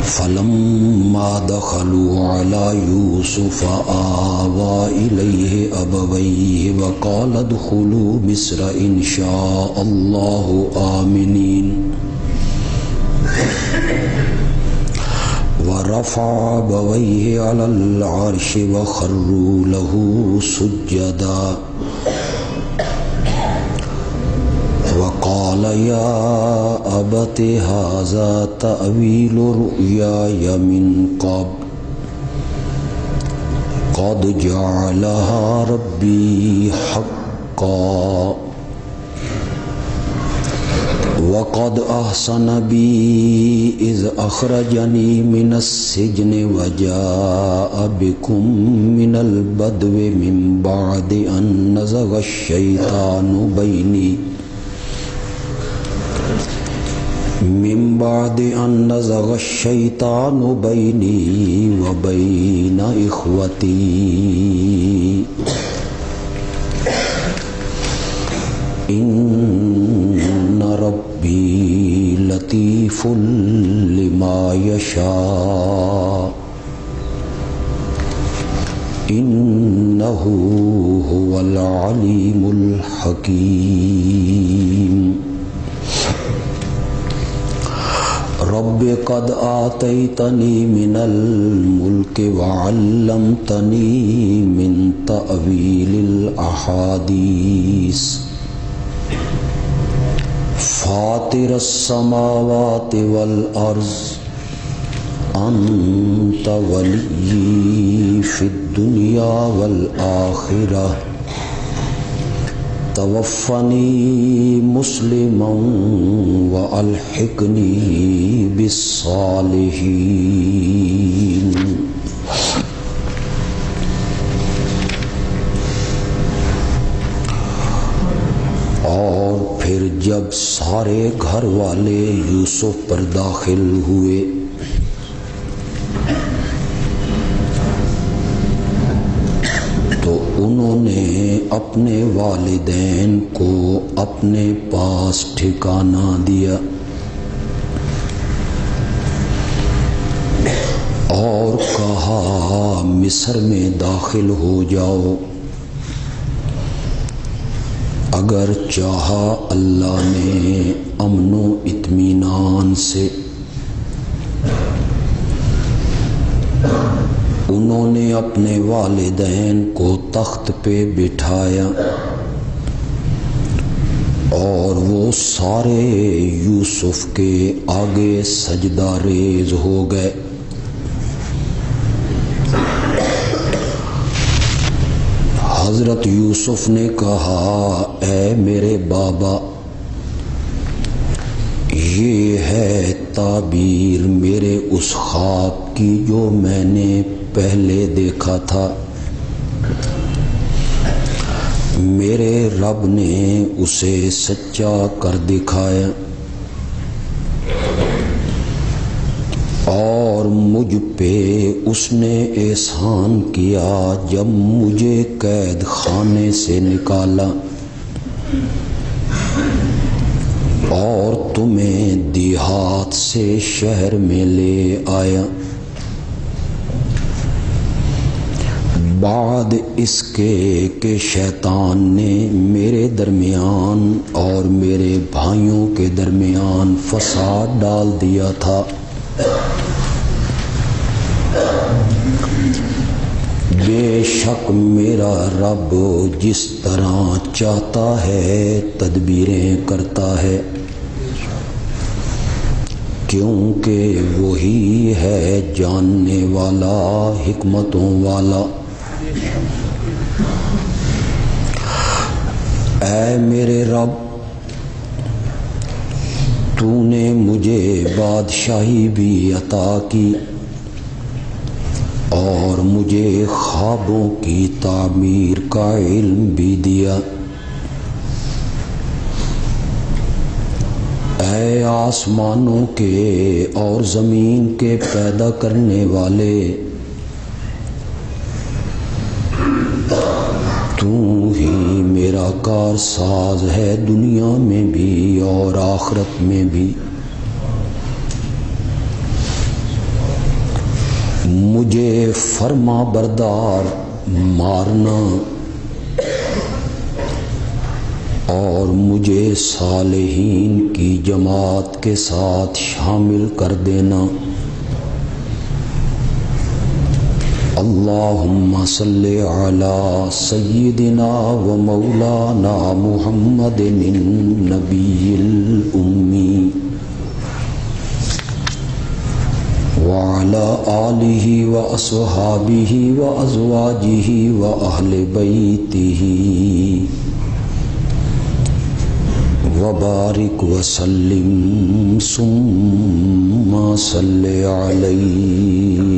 فلما دخلوا على يوسف آوى إليه أبويه وقال ادخلوا مصر إن شاء الله آمنين ورفع أبويه على العرش وخروا له سجدا وقال يا أبت هذا تأويل رؤياي من قبل قد جعلها ربي حقا وقد أحسن بي إذ أخرجني من السجن وجاء بكم من البدو من بعد أن نزغ الشيطان بيني وبين إخوتي إن ربي لطيف لما يشاء إنه هو العليم الحكيم رب قد آتيتني من الملك وعلمتني من تأويل الأحاديث فاطر السماوات والأرض أنت ولي في الدنيا والآخرة توفني مسلما وألحقني بالصالحين اور پھر جب سارے گھر والے یوسف پر داخل ہوئے تو انہوں نے اپنے والدین کو اپنے پاس ٹھکانہ دیا اور کہا مصر میں داخل ہو جاؤ، اگر چاہا اللہ نے امن و اطمینان سے۔ انہوں نے اپنے والدین کو تخت پہ بٹھایا اور وہ سارے یوسف کے آگے سجدہ ریز ہو گئے۔ حضرت یوسف نے کہا اے میرے بابا، یہ ہے تعبیر میرے اس خواب کی جو میں نے پہلے دیکھا تھا۔ میرے رب نے اسے سچا کر دکھایا اور مجھ پہ اس نے احسان کیا جب مجھے قید خانے سے نکالا اور تمہیں دیہات سے شہر میں لے آیا۔ بعد اس کے کہ شیطان نے میرے درمیان اور میرے بھائیوں کے درمیان فساد ڈال دیا تھا، بے شک میرا رب جس طرح چاہتا ہے تدبیریں کرتا ہے، کیونکہ وہی ہے جاننے والا حکمتوں والا۔ اے میرے رب، تو نے مجھے بادشاہی بھی عطا کی اور مجھے خوابوں کی تعبیر کا علم بھی دیا۔ اے آسمانوں کے اور زمین کے پیدا کرنے والے، تو ہی میرا کار ساز ہے دنیا میں بھی اور آخرت میں بھی۔ مجھے فرما بردار مارنا اور مجھے صالحین کی جماعت کے ساتھ شامل کر دینا۔ اللہم صلی علی سیدنا و مولانا محمد النبی الامی وعلی آلہ و اصحابہ و ازواجہ و اہل بیتہ وبارک وسلم ثم صلی علیہ۔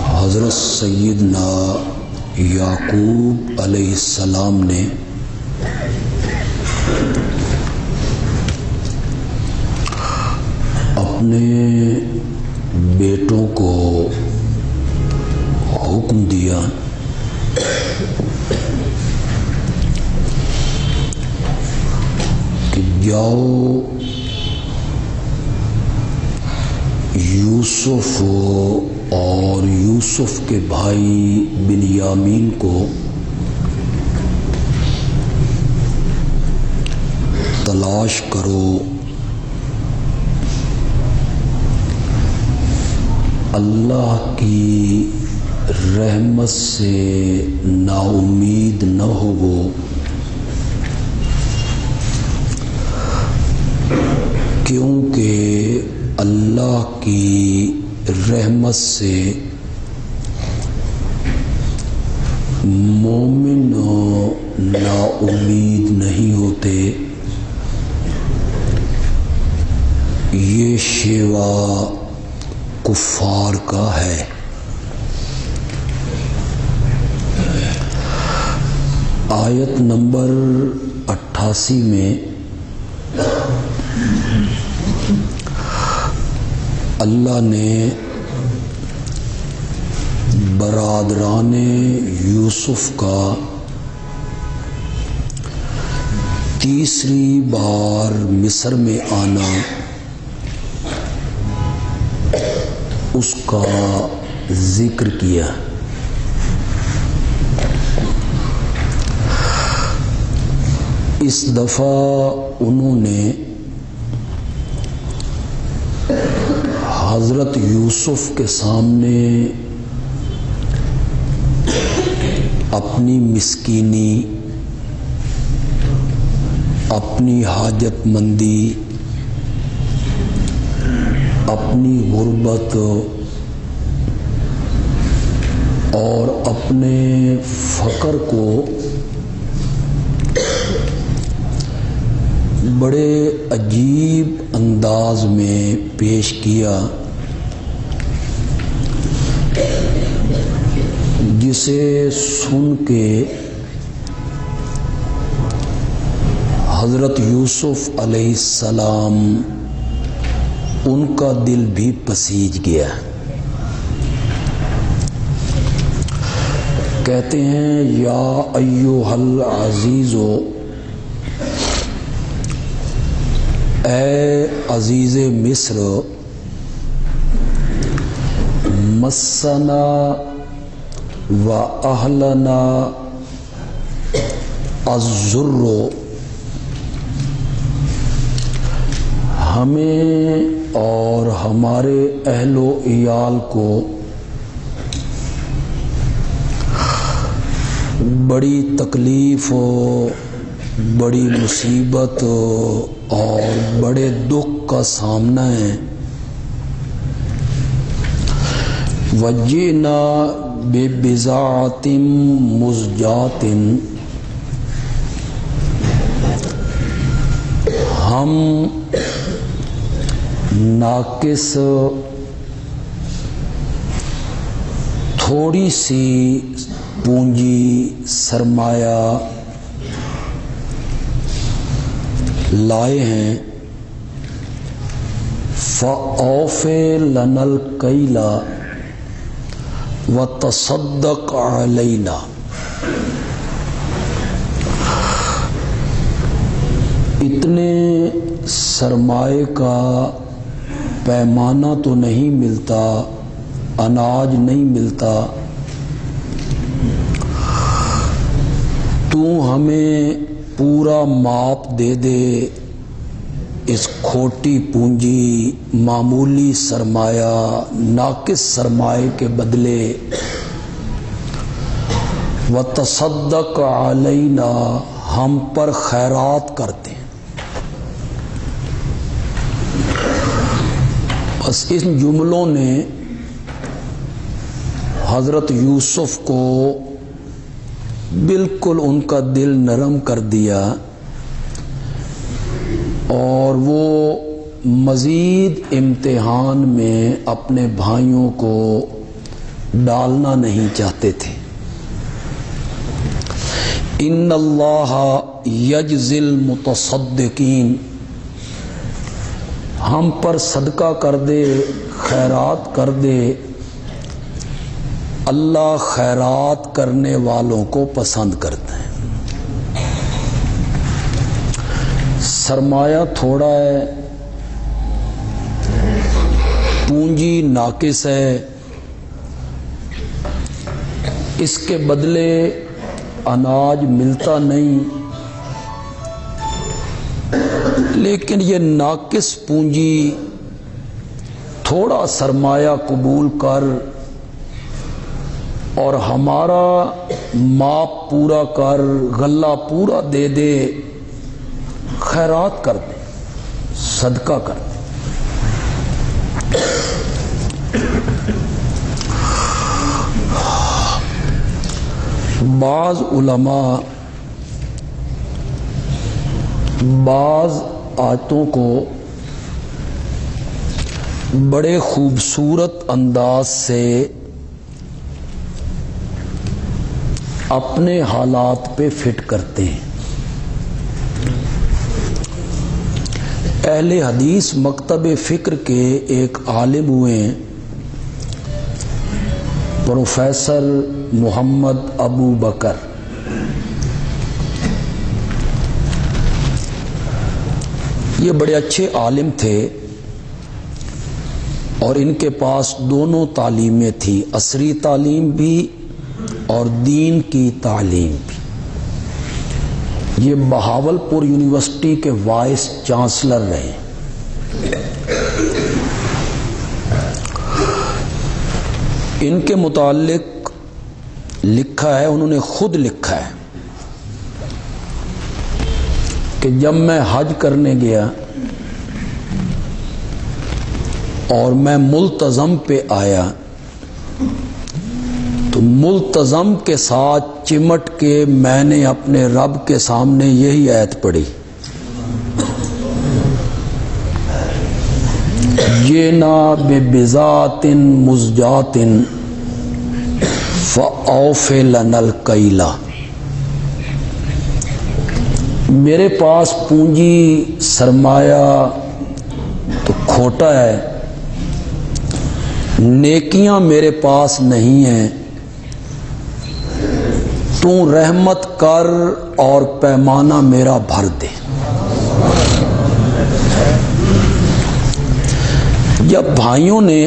حضرت سیدنا یعقوب علیہ السلام نے اپنے بیٹوں کو حکم دیا کہ جاؤ یوسف اور یوسف کے بھائی بنیامین کو تلاش کرو، اللہ کی رحمت سے نا امید نہ ہو، کیونکہ اللہ کی رحمت سے مومن نا امید نہیں ہوتے۔ یہ شیوا کفار کا ہے۔ آیت نمبر 88 میں اللہ نے برادران یوسف کا تیسری بار مصر میں آنا، اس کا ذکر کیا۔ اس دفعہ انہوں نے حضرت یوسف کے سامنے اپنی مسکینی، اپنی حاجت مندی، اپنی غربت اور اپنے فقر کو بڑے عجیب انداز میں پیش کیا، جسے سن کے حضرت یوسف علیہ السلام ان کا دل بھی پسیج گیا۔ کہتے ہیں یا ایھا العزیزو، اے عزیز مصر، مسنا و اہلنا الضر، ہمیں اور ہمارے اہل و عیال کو بڑی تکلیف، بڑی مصیبت اور بڑے دکھ کا سامنا ہے۔ وجئنا ببضاعۃ مزجاۃ، ہم ناقص تھوڑی سی پونجی سرمایہ لائے ہیں، فَأَوْفِ لَنَا الْكَيْلَ وَتَصَدَّقْ عَلَيْنَا۔ اتنے سرمایے کا پیمانہ تو نہیں ملتا، اناج نہیں ملتا، تو ہمیں پورا ماپ دے دے اس کھوٹی پونجی، معمولی سرمایہ، ناقص سرمایے کے بدلے۔ وتصدق علینا، ہم پر خیرات کرتے ہیں۔ بس ان جملوں نے حضرت یوسف کو بالکل ان کا دل نرم کر دیا، اور وہ مزید امتحان میں اپنے بھائیوں کو ڈالنا نہیں چاہتے تھے۔ ان اللہ یجزی المتصدقین، ہم پر صدقہ کر دے، خیرات کر دے، اللہ خیرات کرنے والوں کو پسند کرتا ہے۔ سرمایہ تھوڑا ہے، پونجی ناقص ہے، اس کے بدلے اناج ملتا نہیں، لیکن یہ ناقص پونجی تھوڑا سرمایہ قبول کر اور ہمارا ماپ پورا کر، غلہ پورا دے دے، خیرات کر دے، صدقہ کر دے۔ بعض علماء بعض آیتوں کو بڑے خوبصورت انداز سے اپنے حالات پہ فٹ کرتے ہیں۔ اہل حدیث مکتب فکر کے ایک عالم ہوئے ہیں، پروفیسر محمد ابو بکر۔ یہ بڑے اچھے عالم تھے، اور ان کے پاس دونوں تعلیمیں تھیں، عصری تعلیم بھی اور دین کی تعلیم بھی۔ یہ بہاولپور یونیورسٹی کے وائس چانسلر رہے۔ ان کے متعلق لکھا ہے، انہوں نے خود لکھا ہے کہ جب میں حج کرنے گیا اور میں ملتزم پہ آیا تو ملتزم کے ساتھ چمٹ کے میں نے اپنے رب کے سامنے یہی آیت پڑھی، جینا ببضاعۃ مزجاۃ فأوف لنا الکیل۔ میرے پاس پونجی سرمایہ تو کھوٹا ہے، نیکیاں میرے پاس نہیں ہیں، تو رحمت کر اور پیمانہ میرا بھر دے۔ جب بھائیوں نے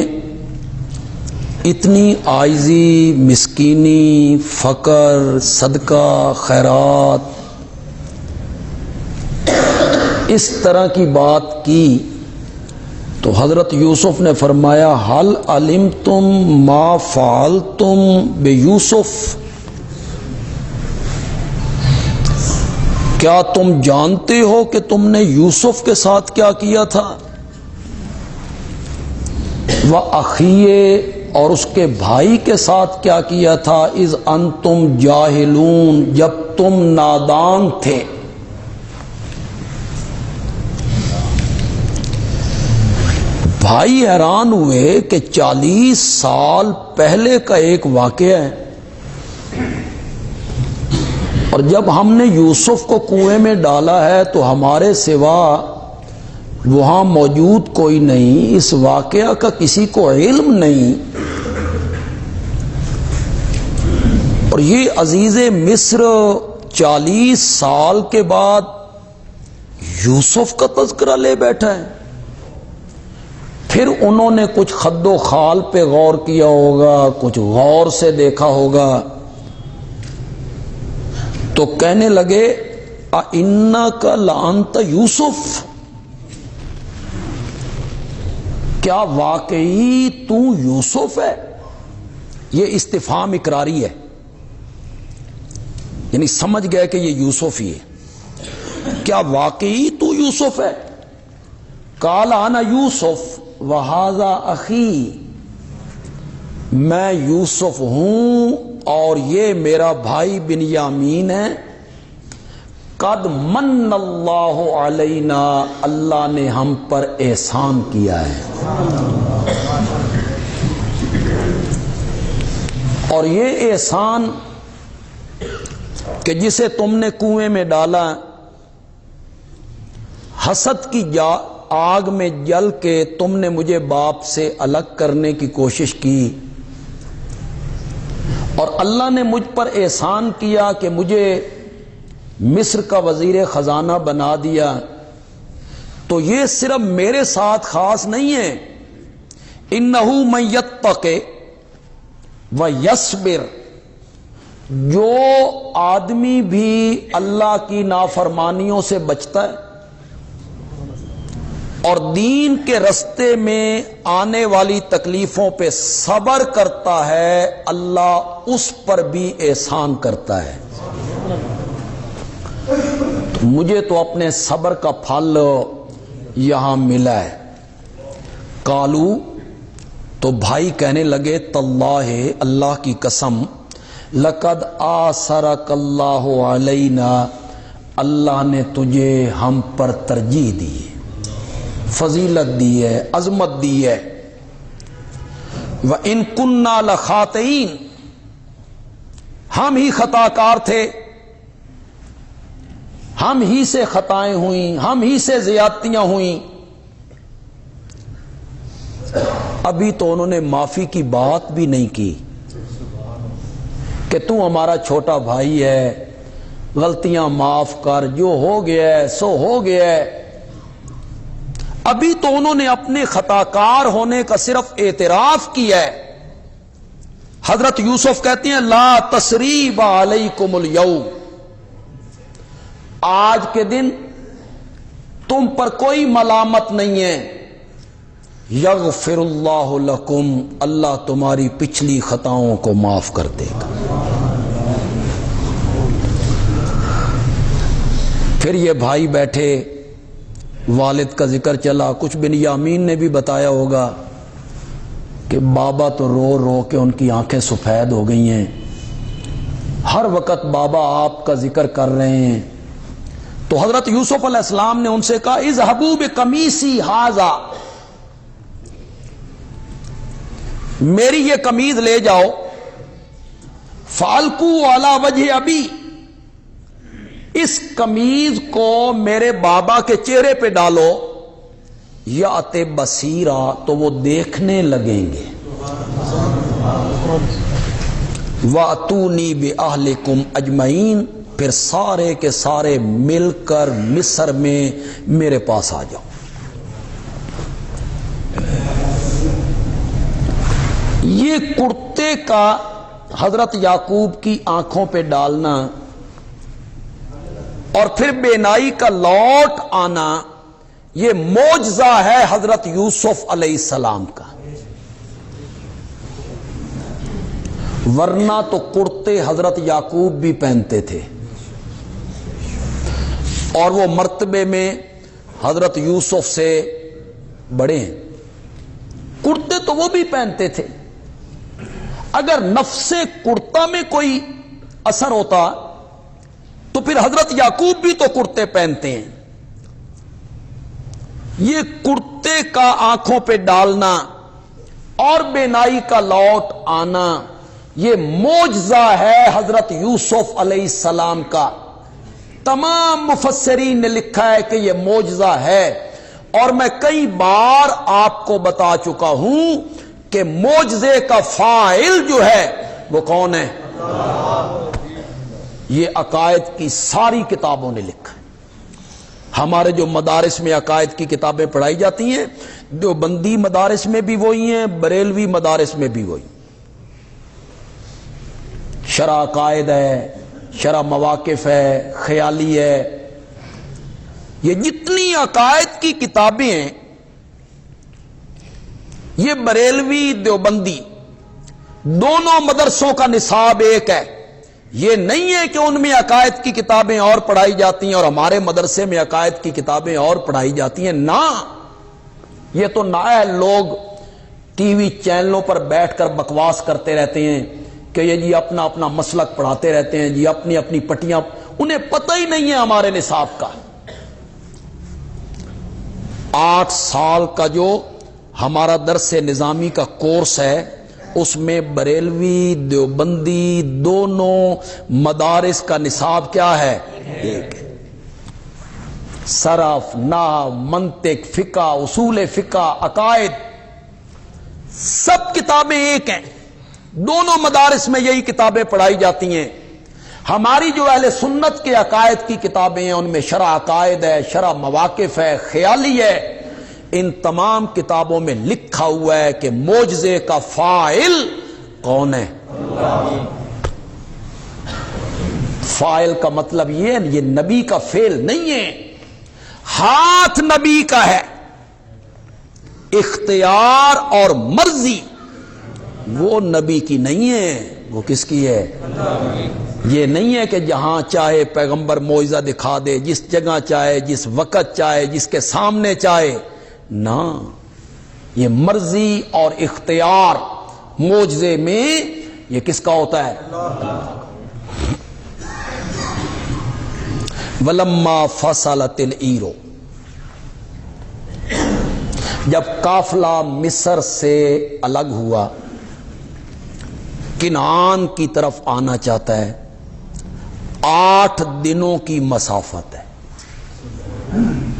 اتنی عاجزی، مسکینی، فقر، صدقہ، خیرات، اس طرح کی بات کی تو حضرت یوسف نے فرمایا، حل علمتم ما فعلتم بیوسف، کیا تم جانتے ہو کہ تم نے یوسف کے ساتھ کیا کیا تھا؟ وَأَخِيهِ، اور اس کے بھائی کے ساتھ کیا کیا تھا؟ اذ انتم جاہلون، جب تم نادان تھے۔ بھائی حیران ہوئے کہ 40 سال پہلے کا ایک واقعہ ہے، اور جب ہم نے یوسف کو کنویں میں ڈالا ہے تو ہمارے سوا وہاں موجود کوئی نہیں، اس واقعہ کا کسی کو علم نہیں، اور یہ عزیز مصر 40 سال کے بعد یوسف کا تذکرہ لے بیٹھا ہے۔ پھر انہوں نے کچھ خد و خال پہ غور کیا ہوگا، کچھ غور سے دیکھا ہوگا، تو کہنے لگے اِنَّکَ لَأَنْتَ یوسف، کیا واقعی تو یوسف ہے؟ یہ استفہام اقراری ہے، یعنی سمجھ گئے کہ یہ یوسف ہی ہے۔ کیا واقعی تو یوسف ہے؟ قال انا یوسف وہذا اخی، میں یوسف ہوں اور یہ میرا بھائی بنیامین ہے۔ قد من اللہ علینا، اللہ نے ہم پر احسان کیا ہے، اور یہ احسان کہ جسے تم نے کنویں میں ڈالا، حسد کی آگ میں جل کے تم نے مجھے باپ سے الگ کرنے کی کوشش کی، اور اللہ نے مجھ پر احسان کیا کہ مجھے مصر کا وزیر خزانہ بنا دیا، تو یہ صرف میرے ساتھ خاص نہیں ہے۔ انہ من یتق ویصبر، جو آدمی بھی اللہ کی نافرمانیوں سے بچتا ہے اور دین کے رستے میں آنے والی تکلیفوں پہ صبر کرتا ہے، اللہ اس پر بھی احسان کرتا ہے۔ مجھے تو اپنے صبر کا پھل یہاں ملا ہے۔ قالو، تو بھائی کہنے لگے تاللہ، اللہ کی قسم، لقد آثرک اللہ علینا، اللہ نے تجھے ہم پر ترجیح دی ہے، فضیلت دی ہے، عظمت دی ہے۔ وَإِن كُنَّا لَخَاطِئِينَ، ہم ہی خطا کار تھے، ہم ہی سے خطائیں ہوئیں، ہم ہی سے زیادتیاں ہوئیں۔ ابھی تو انہوں نے معافی کی بات بھی نہیں کی کہ تو ہمارا چھوٹا بھائی ہے، غلطیاں معاف کر، جو ہو گیا ہے سو ہو گیا ہے۔ ابھی تو انہوں نے اپنے خطا کار ہونے کا صرف اعتراف کیا ہے۔ حضرت یوسف کہتے ہیں لا تثریب علیکم الیوم، آج کے دن تم پر کوئی ملامت نہیں ہے۔ یغفر اللہ لکم، اللہ تمہاری پچھلی خطاؤں کو معاف کر دے گا۔ پھر یہ بھائی بیٹھے، والد کا ذکر چلا، کچھ بنیامین نے بھی بتایا ہوگا کہ بابا تو رو رو کے ان کی آنکھیں سفید ہو گئی ہیں، ہر وقت بابا آپ کا ذکر کر رہے ہیں۔ تو حضرت یوسف علیہ السلام نے ان سے کہا اذهبوا بقمیصی ھذا، میری یہ قمیض لے جاؤ، فالقوا علی وجہ ابی، اس قمیض کو میرے بابا کے چہرے پہ ڈالو، یأت بصیرا، تو وہ دیکھنے لگیں گے، وَأْتُونِي بِأَهْلِكُمْ اجمعین، پھر سارے کے سارے مل کر مصر میں میرے پاس آ جاؤ۔ یہ کرتے کا حضرت یعقوب کی آنکھوں پہ ڈالنا اور پھر بینائی کا لوٹ آنا، یہ معجزہ ہے حضرت یوسف علیہ السلام کا، ورنہ تو کرتے حضرت یعقوب بھی پہنتے تھے، اور وہ مرتبے میں حضرت یوسف سے بڑے ہیں، کرتے تو وہ بھی پہنتے تھے۔ اگر نفس کرتا میں کوئی اثر ہوتا تو پھر حضرت یعقوب بھی تو کرتے پہنتے ہیں۔ یہ کرتے کا آنکھوں پہ ڈالنا اور بینائی کا لوٹ آنا، یہ معجزہ ہے حضرت یوسف علیہ السلام کا۔ تمام مفسرین نے لکھا ہے کہ یہ معجزہ ہے، اور میں کئی بار آپ کو بتا چکا ہوں کہ معجزے کا فاعل جو ہے وہ کون ہے؟ یہ عقائد کی ساری کتابوں نے لکھا ہے. ہمارے جو مدارس میں عقائد کی کتابیں پڑھائی جاتی ہیں، جو بندی مدارس میں بھی وہی ہیں، بریلوی مدارس میں بھی وہی. شرح عقائد ہے، شرح مواقف ہے، خیالی ہے. یہ جتنی عقائد کی کتابیں ہیں، یہ بریلوی دیوبندی دونوں مدرسوں کا نصاب ایک ہے. یہ نہیں ہے کہ ان میں عقائد کی کتابیں اور پڑھائی جاتی ہیں اور ہمارے مدرسے میں عقائد کی کتابیں اور پڑھائی جاتی ہیں. نہ، یہ تو نااہل لوگ ٹی وی چینلوں پر بیٹھ کر بکواس کرتے رہتے ہیں کہ یہ جی اپنا اپنا مسلک پڑھاتے رہتے ہیں، جی اپنی اپنی پٹیاں. انہیں پتہ ہی نہیں ہے ہمارے نصاب کا. 8 سال کا جو ہمارا درس نظامی کا کورس ہے، اس میں بریلوی دیوبندی دونوں مدارس کا نصاب کیا ہے؟ ایک ہے. صرف، نحو، منطق، فقہ، اصول فقہ، عقائد، سب کتابیں ایک ہیں. دونوں مدارس میں یہی کتابیں پڑھائی جاتی ہیں. ہماری جو اہل سنت کے عقائد کی کتابیں ہیں، ان میں شرح عقائد ہے، شرح مواقف ہے، خیالی ہے. ان تمام کتابوں میں لکھا ہوا ہے کہ معجزے کا فاعل کون ہے؟ فاعل کا مطلب یہ نبی کا فعل نہیں ہے. ہاتھ نبی کا ہے. اختیار اور مرضی وہ نبی کی نہیں ہے. وہ کس کی ہے؟ یہ نہیں ہے کہ جہاں چاہے پیغمبر معجزہ دکھا دے، جس جگہ چاہے، جس وقت چاہے، جس کے سامنے چاہے. نہ، یہ مرضی اور اختیار معجزے میں یہ کس کا ہوتا ہے؟ وَلَمَّا فَصَلَتِ الْعِيرُ، جب قافلہ مصر سے الگ ہوا، کنعان کی طرف آنا چاہتا ہے. 8 دنوں کی مسافت ہے.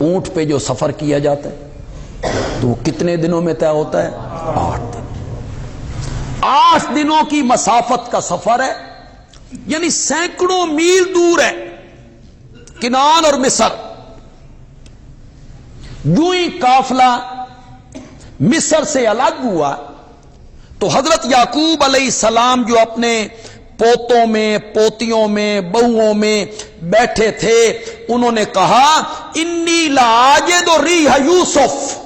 اونٹ پہ جو سفر کیا جاتا ہے تو وہ کتنے دنوں میں طے ہوتا ہے؟ 8 دن. 8 دنوں کی مسافت کا سفر ہے، یعنی سینکڑوں میل دور ہے کنعان اور مصر. جو ہی قافلہ مصر سے الگ ہوا تو حضرت یعقوب علیہ السلام جو اپنے پوتوں میں، پوتیوں میں، بہوؤں میں بیٹھے تھے، انہوں نے کہا انی لاجد ریح یوسف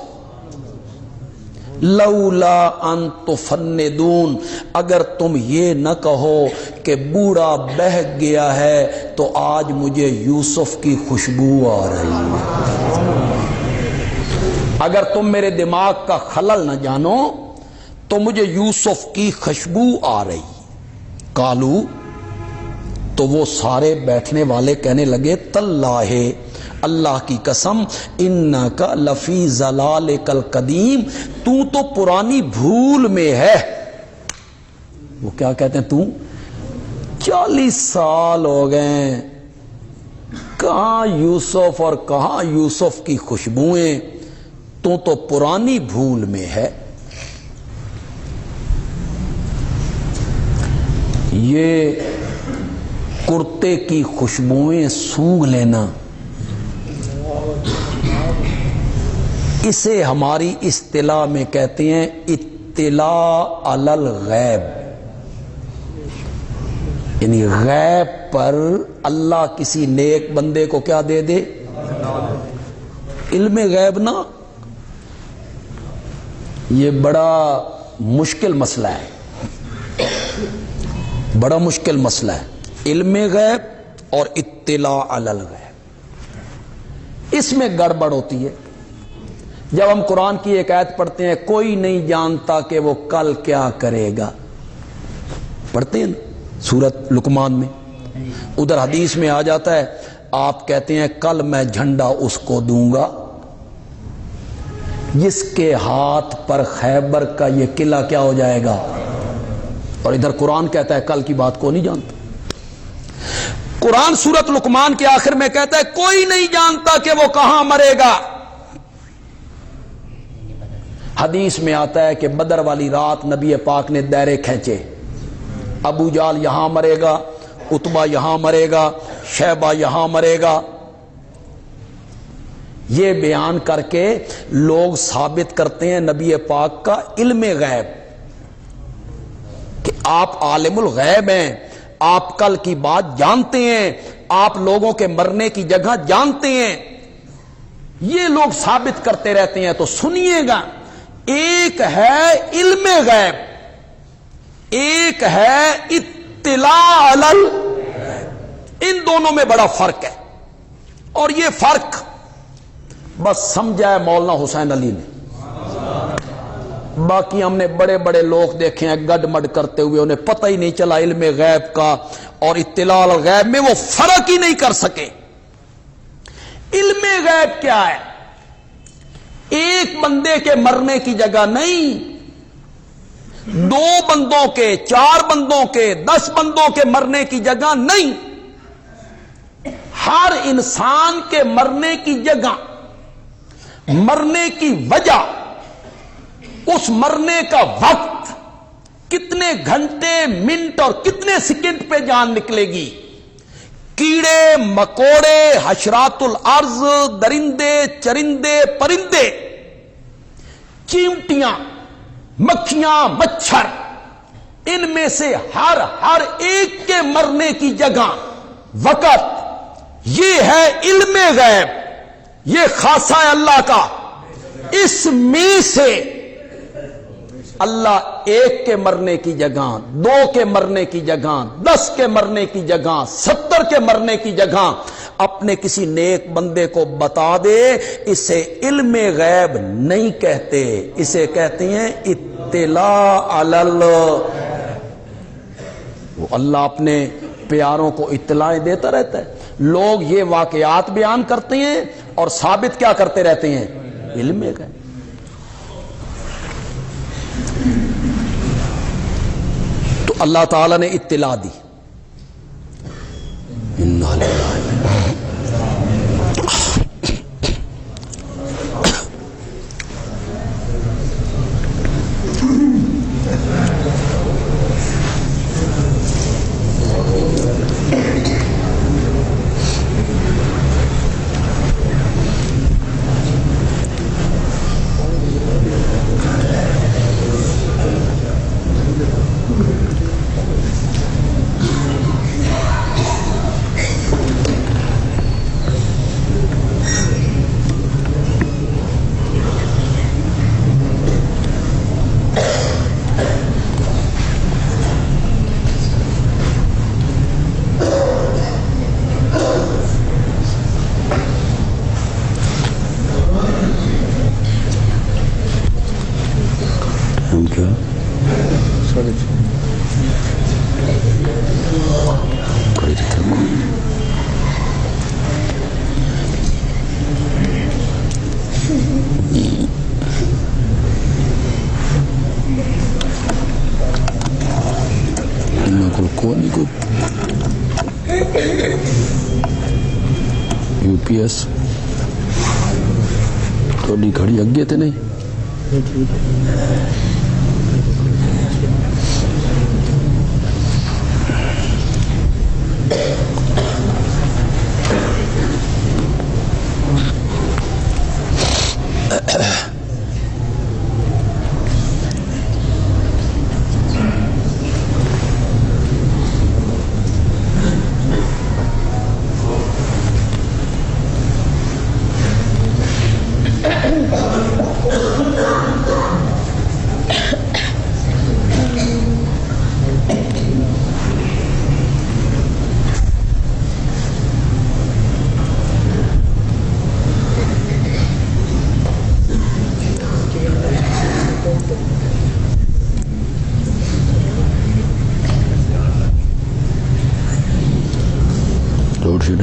لولا ان تفندون، اگر تم یہ نہ کہو کہ بوڑھا بہہ گیا ہے تو آج مجھے یوسف کی خوشبو آ رہی ہے. اگر تم میرے دماغ کا خلل نہ جانو تو مجھے یوسف کی خوشبو آ رہی. کالو، تو وہ سارے بیٹھنے والے کہنے لگے تاللہ، اللہ کی قسم، انکا لفی ضلالک القدیم، تو پرانی بھول میں ہے. وہ کیا کہتے ہیں؟ 40 سال ہو گئے، کہاں یوسف اور کہاں یوسف کی خوشبوئیں، تو پرانی بھول میں ہے. یہ کرتے کی خوشبوئیں سونگھ لینا، اسے ہماری اصطلاح میں کہتے ہیں اطلاع علی الغیب. یعنی غیب پر اللہ کسی نیک بندے کو کیا دے دے؟ علم غیب. نا، یہ بڑا مشکل مسئلہ ہے، بڑا مشکل مسئلہ ہے. علم غیب اور اطلاع علی الغیب، اس میں گڑبڑ ہوتی ہے. جب ہم قرآن کی ایک آیت پڑھتے ہیں، کوئی نہیں جانتا کہ وہ کل کیا کرے گا، پڑھتے ہیں نا سورۃ لقمان میں. ادھر حدیث میں آ جاتا ہے، آپ کہتے ہیں کل میں جھنڈا اس کو دوں گا جس کے ہاتھ پر خیبر کا یہ قلعہ کیا ہو جائے گا. اور ادھر قرآن کہتا ہے کل کی بات کو نہیں جانتا. قرآن سورۃ لقمان کے آخر میں کہتا ہے کوئی نہیں جانتا کہ وہ کہاں مرے گا. حدیث میں آتا ہے کہ بدر والی رات نبی پاک نے دائرے کھینچے، ابو جال یہاں مرے گا، عتبہ یہاں مرے گا، شیبہ یہاں مرے گا، یہ بیان کر کے لوگ ثابت کرتے ہیں نبی پاک کا علم غیب، کہ آپ عالم الغیب ہیں، آپ کل کی بات جانتے ہیں، آپ لوگوں کے مرنے کی جگہ جانتے ہیں، یہ لوگ ثابت کرتے رہتے ہیں۔ تو سنیے گا، ایک ہے علم غیب، ایک ہے اطلاع علی الغیب، ان دونوں میں بڑا فرق ہے، اور یہ فرق بس سمجھا ہے مولانا حسین علی نے، باقی ہم نے بڑے بڑے لوگ دیکھے ہیں گڈ مڈ کرتے ہوئے، انہیں پتہ ہی نہیں چلا علم غیب کا اور اطلاع الغیب میں وہ فرق ہی نہیں کر سکے۔ علم غیب کیا ہے؟ ایک بندے کے مرنے کی جگہ نہیں، 2 بندوں کے، 4 بندوں کے، 10 بندوں کے مرنے کی جگہ نہیں، ہر انسان کے مرنے کی جگہ، مرنے کی وجہ، اس مرنے کا وقت، کتنے گھنٹے، منٹ اور کتنے سیکنڈ پہ جان نکلے گی، کیڑے مکوڑے، حشرات الارض، درندے چرندے پرندے، چیونٹیاں، مکھیاں، مچھر، ان میں سے ہر ایک کے مرنے کی جگہ، وقت، یہ ہے علم غیب، یہ خاصہ ہے اللہ کا۔ اس میں سے اللہ ایک کے مرنے کی جگہ، 2 کے مرنے کی جگہ، 10 کے مرنے کی جگہ، 70 کے مرنے کی جگہ اپنے کسی نیک بندے کو بتا دے، اسے علم غیب نہیں کہتے، اسے کہتے ہیں اطلاع علی الغیب۔ وہ اللہ اپنے پیاروں کو اطلاع دیتا رہتا ہے۔ لوگ یہ واقعات بیان کرتے ہیں اور ثابت کیا کرتے رہتے ہیں؟ علم غیب۔ تو اللہ تعالی نے اطلاع دی، انا للہ UPS تھوڑی گھڑی اگے تے نہیں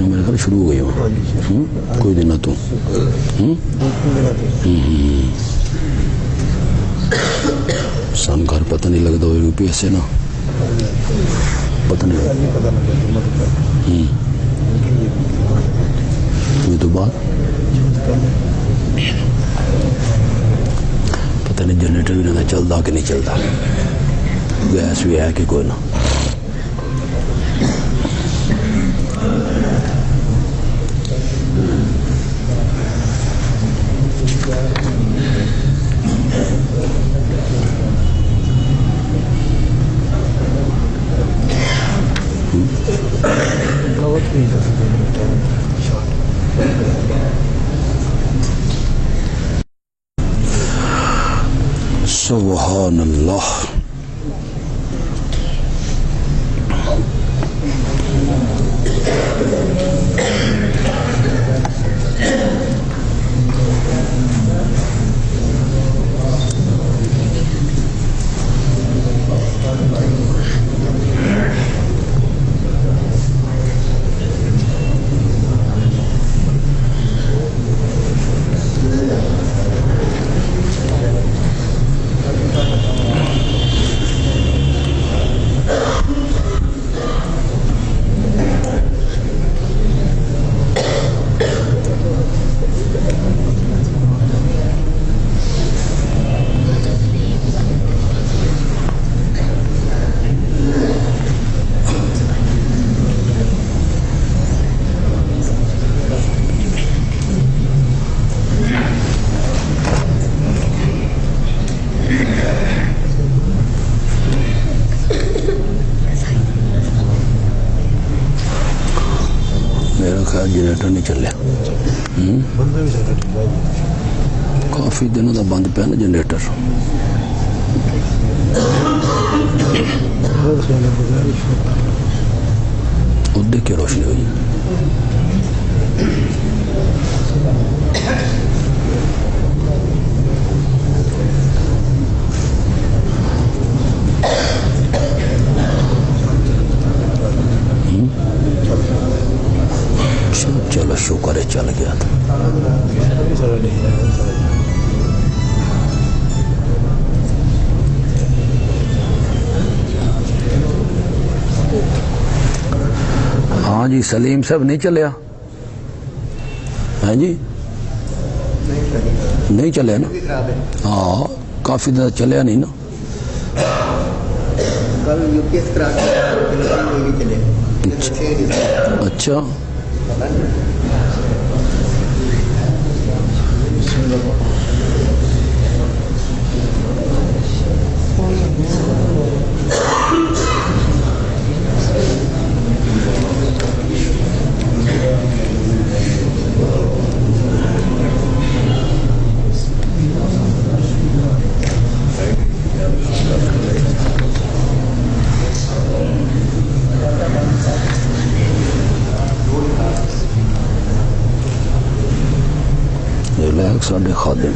میرے خیال شروع ہو گئی ہو کوئی دن تو سن گھر پتہ نہیں لگتا UPS سے نا پتہ نہیں یہ تو بات پتہ نہیں جنریٹر بھی نہ چلتا کہ نہیں چلتا، گیس بھی ہے کہ کوئی نہ. سبحان اللہ. میرا خیال جنریٹر نہیں چلیا، کافی دنوں کا بند پیا نا جنریٹر. ادھر کی روشنی ہوئی. چلو شکر ہے چل گیا تھا. ہاں جی سلیم صاحب نہیں چلیا؟ ہاں جی نہیں چلے نا. ہاں کافی دیر چلیا نہیں نا. اچھا ساڈے خادم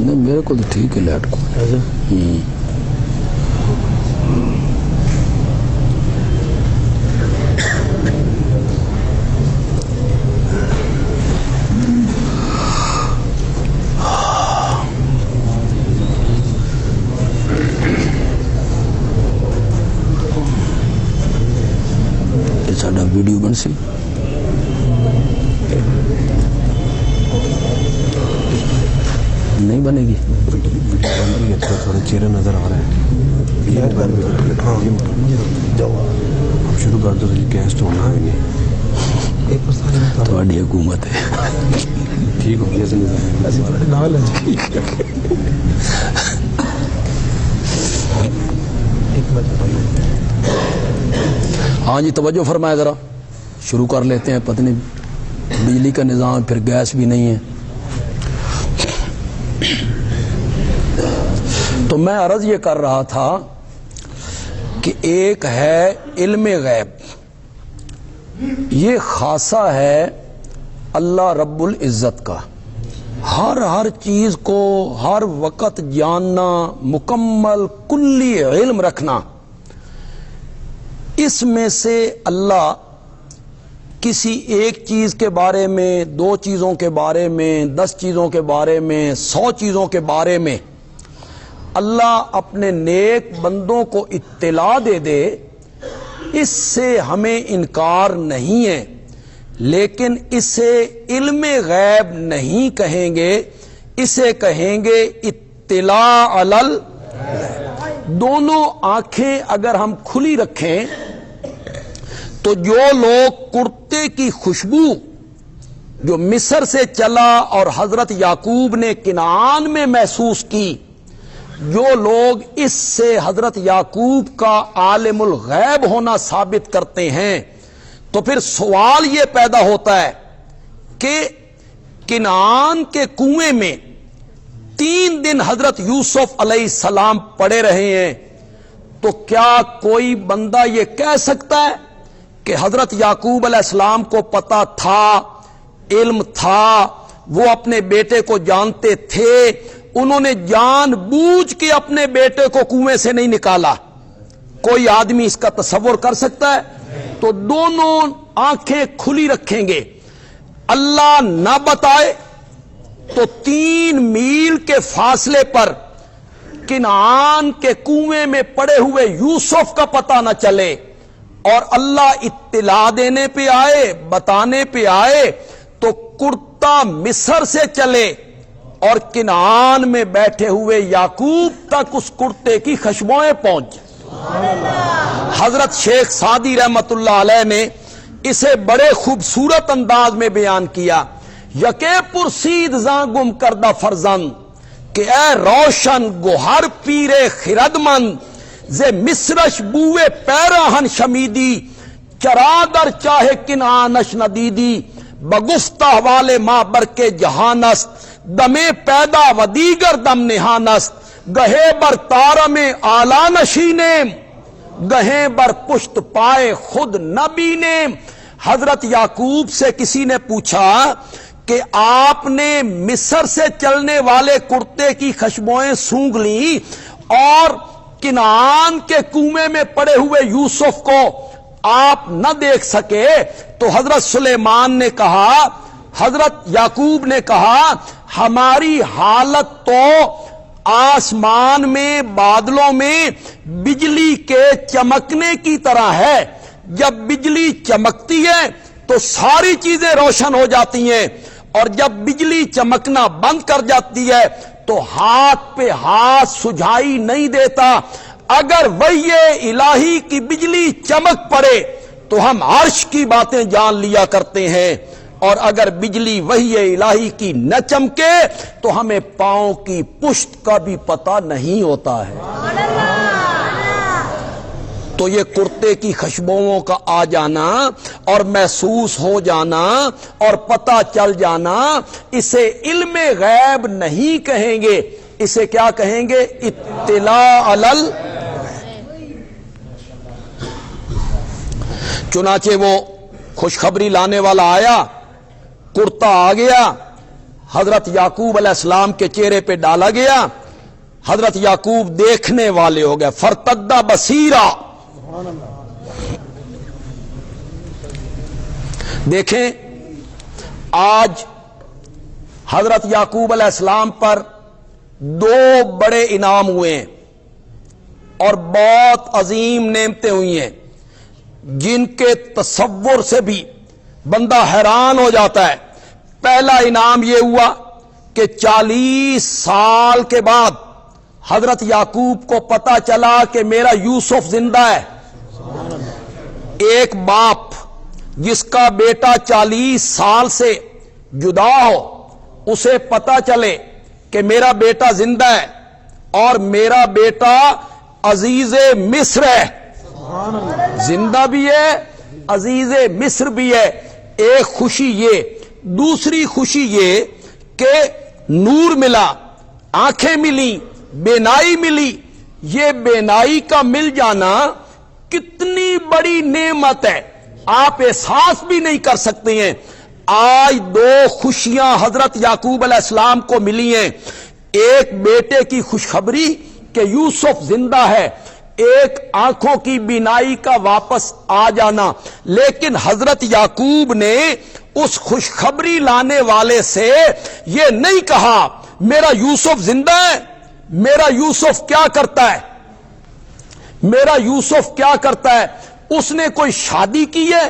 نہیں میرے کو تو ٹھیک ہے لائٹ کو. یہ ساڈا ویڈیو بن سی نہیں بنے گی. تھوڑے چہرے نظر آ رہے ہیں. اب شروع کر دو گیسٹ ہونا ہے نہیں. تھوڑی حکومت ہے. ٹھیک ہو گیا. ہاں جی توجہ فرمائے ذرا شروع کر لیتے ہیں. پتہ نہیں بجلی کا نظام پھر گیس بھی نہیں ہے. تو میں عرض یہ کر رہا تھا کہ ایک ہے علم غیب، یہ خاصہ ہے اللہ رب العزت کا، ہر چیز کو ہر وقت جاننا، مکمل کلی علم رکھنا، اس میں سے اللہ کسی ایک چیز کے بارے میں، 2 چیزوں کے بارے میں، 10 چیزوں کے بارے میں، 100 چیزوں کے بارے میں اللہ اپنے نیک بندوں کو اطلاع دے دے، اس سے ہمیں انکار نہیں ہے، لیکن اسے علم غیب نہیں کہیں گے، اسے کہیں گے اطلاع علی الغیب۔ دونوں آنکھیں اگر ہم کھلی رکھیں تو جو لوگ کرتے کی خوشبو جو مصر سے چلا اور حضرت یعقوب نے کنعان میں محسوس کی، جو لوگ اس سے حضرت یعقوب کا عالم الغیب ہونا ثابت کرتے ہیں، تو پھر سوال یہ پیدا ہوتا ہے کہ کنعان کے کنویں میں 3 دن حضرت یوسف علیہ السلام پڑے رہے ہیں، تو کیا کوئی بندہ یہ کہہ سکتا ہے کہ حضرت یعقوب علیہ السلام کو پتا تھا، علم تھا، وہ اپنے بیٹے کو جانتے تھے، انہوں نے جان بوجھ کے اپنے بیٹے کو کنویں سے نہیں نکالا؟ کوئی آدمی اس کا تصور کر سکتا ہے؟ تو دونوں آنکھیں کھلی رکھیں گے، اللہ نہ بتائے تو 3 میل کے فاصلے پر کنعان کے کنویں میں پڑے ہوئے یوسف کا پتہ نہ چلے، اور اللہ اطلاع دینے پہ آئے، بتانے پہ آئے، تو کرتا مصر سے چلے اور کنعان میں بیٹھے ہوئے یعقوب تک اس کرتے کی خوشبوئیں پہنچ جائیں۔ حضرت شیخ سعدی رحمت اللہ علیہ نے اسے بڑے خوبصورت انداز میں بیان کیا، یکے پرسید زاں گم کردہ فرزند کہ اے روشن گوہر پیرے خردمند، زے مصرش بوئے پیراہن شمیدی، چرادر چاہے کنعانش ندیدی، بگفتہ والے ماں برکے جہانست، دمے پیدا و دیگر دم نہانست، گہے بر تارم آلا نشینیم، گہے بر پشت پائے خود نبینیم۔ حضرت یعقوب سے کسی نے پوچھا کہ آپ نے مصر سے چلنے والے کرتے کی خوشبوئیں سونگھ لی اور کنعان کے کنویں میں پڑے ہوئے یوسف کو آپ نہ دیکھ سکے؟ تو حضرت سلیمان نے کہا، حضرت یعقوب نے کہا، ہماری حالت تو آسمان میں بادلوں میں بجلی کے چمکنے کی طرح ہے، جب بجلی چمکتی ہے تو ساری چیزیں روشن ہو جاتی ہیں، اور جب بجلی چمکنا بند کر جاتی ہے تو ہاتھ پہ ہاتھ سجھائی نہیں دیتا۔ اگر وحی الہی کی بجلی چمک پڑے تو ہم عرش کی باتیں جان لیا کرتے ہیں، اور اگر بجلی وحی الہی کی نہ چمکے تو ہمیں پاؤں کی پشت کا بھی پتہ نہیں ہوتا ہے۔ تو یہ کرتے کی خوشبوؤں کا آ جانا اور محسوس ہو جانا اور پتہ چل جانا، اسے علم غیب نہیں کہیں گے، اسے کیا کہیں گے؟ اطلاع علی الغیب۔ چنانچہ وہ خوشخبری لانے والا آیا، کرتا آ گیا، حضرت یعقوب علیہ السلام کے چہرے پہ ڈالا گیا، حضرت یعقوب دیکھنے والے ہو گئے، فرتدہ بصیرا۔ دیکھیں آج حضرت یعقوب علیہ السلام پر 2 بڑے انعام ہوئے ہیں اور بہت عظیم نعمتیں ہوئی ہیں، جن کے تصور سے بھی بندہ حیران ہو جاتا ہے۔ پہلا انعام یہ ہوا کہ 40 سال کے بعد حضرت یعقوب کو پتا چلا کہ میرا یوسف زندہ ہے۔ ایک باپ جس کا بیٹا 40 سال سے جدا ہو، اسے پتا چلے کہ میرا بیٹا زندہ ہے اور میرا بیٹا عزیز مصر ہے، زندہ بھی ہے، عزیز مصر بھی ہے، ایک خوشی یہ۔ دوسری خوشی یہ کہ نور ملا، آنکھیں ملی، بینائی ملی۔ یہ بینائی کا مل جانا کتنی بڑی نعمت ہے، آپ احساس بھی نہیں کر سکتے ہیں۔ آج دو خوشیاں حضرت یعقوب علیہ السلام کو ملی ہیں، ایک بیٹے کی خوشخبری کہ یوسف زندہ ہے، ایک آنکھوں کی بینائی کا واپس آ جانا۔ لیکن حضرت یعقوب نے اس خوشخبری لانے والے سے یہ نہیں کہا میرا یوسف زندہ ہے، میرا یوسف کیا کرتا ہے، میرا یوسف کیا کرتا ہے، اس نے کوئی شادی کی ہے،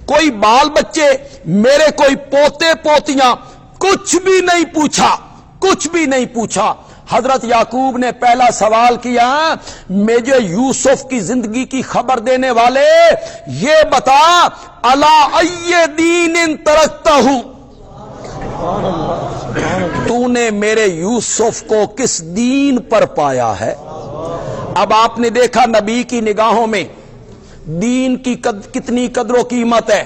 کوئی بال بچے، میرے کوئی پوتے پوتیاں، کچھ بھی نہیں پوچھا، کچھ بھی نہیں پوچھا۔ حضرت یعقوب نے پہلا سوال کیا، مجھے یوسف کی زندگی کی خبر دینے والے یہ بتا الا ای دین ترکتہ، تو نے میرے یوسف کو کس دین پر پایا ہے؟ اب آپ نے دیکھا نبی کی نگاہوں میں دین کی کتنی قدر و قیمت ہے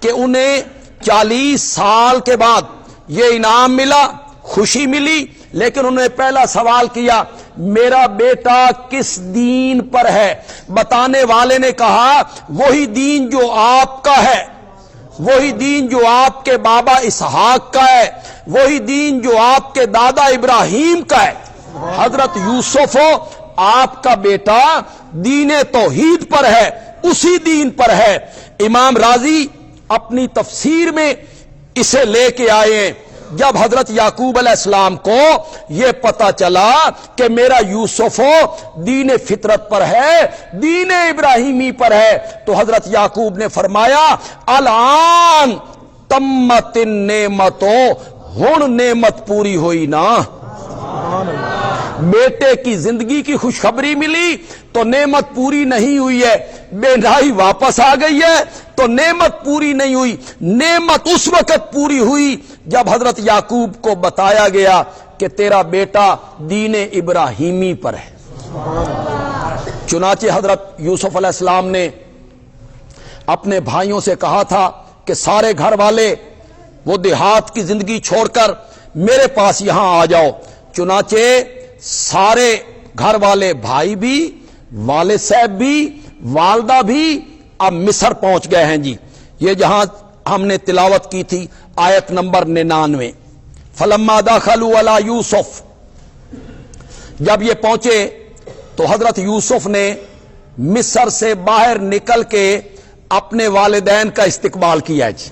کہ انہیں 40 سال کے بعد یہ انعام ملا، خوشی ملی، لیکن انہوں نے پہلا سوال کیا میرا بیٹا کس دین پر ہے؟ بتانے والے نے کہا وہی دین جو آپ کا ہے، وہی دین جو آپ کے بابا اسحاق کا ہے، وہی دین جو آپ کے دادا ابراہیم کا ہے۔ حضرت یوسف آپ کا بیٹا دین توحید پر ہے، اسی دین پر ہے۔ امام راضی اپنی تفسیر میں اسے لے کے آئے ہیں، جب حضرت یعقوب علیہ السلام کو یہ پتا چلا کہ میرا یوسف دین فطرت پر ہے، دین ابراہیمی پر ہے، تو حضرت یعقوب نے فرمایا الان تمت النعمت، ہن نعمت پوری ہوئی نا۔ بیٹے کی زندگی کی خوشخبری ملی تو نعمت پوری نہیں ہوئی ہے، بیٹائی واپس آ گئی ہے تو نعمت پوری نہیں ہوئی۔ نعمت اس وقت پوری ہوئی جب حضرت یعقوب کو بتایا گیا کہ تیرا بیٹا دین ابراہیمی پر ہے۔ چنانچہ حضرت یوسف علیہ السلام نے اپنے بھائیوں سے کہا تھا کہ سارے گھر والے وہ دیہات کی زندگی چھوڑ کر میرے پاس یہاں آ جاؤ۔ چنانچہ سارے گھر والے، بھائی بھی، والد صاحب بھی، والدہ بھی اب مصر پہنچ گئے ہیں جی۔ یہ جہاں ہم نے تلاوت کی تھی آیت نمبر 99، فلما دخلوا علی یوسف، جب یہ پہنچے تو حضرت یوسف نے مصر سے باہر نکل کے اپنے والدین کا استقبال کیا ہے جی۔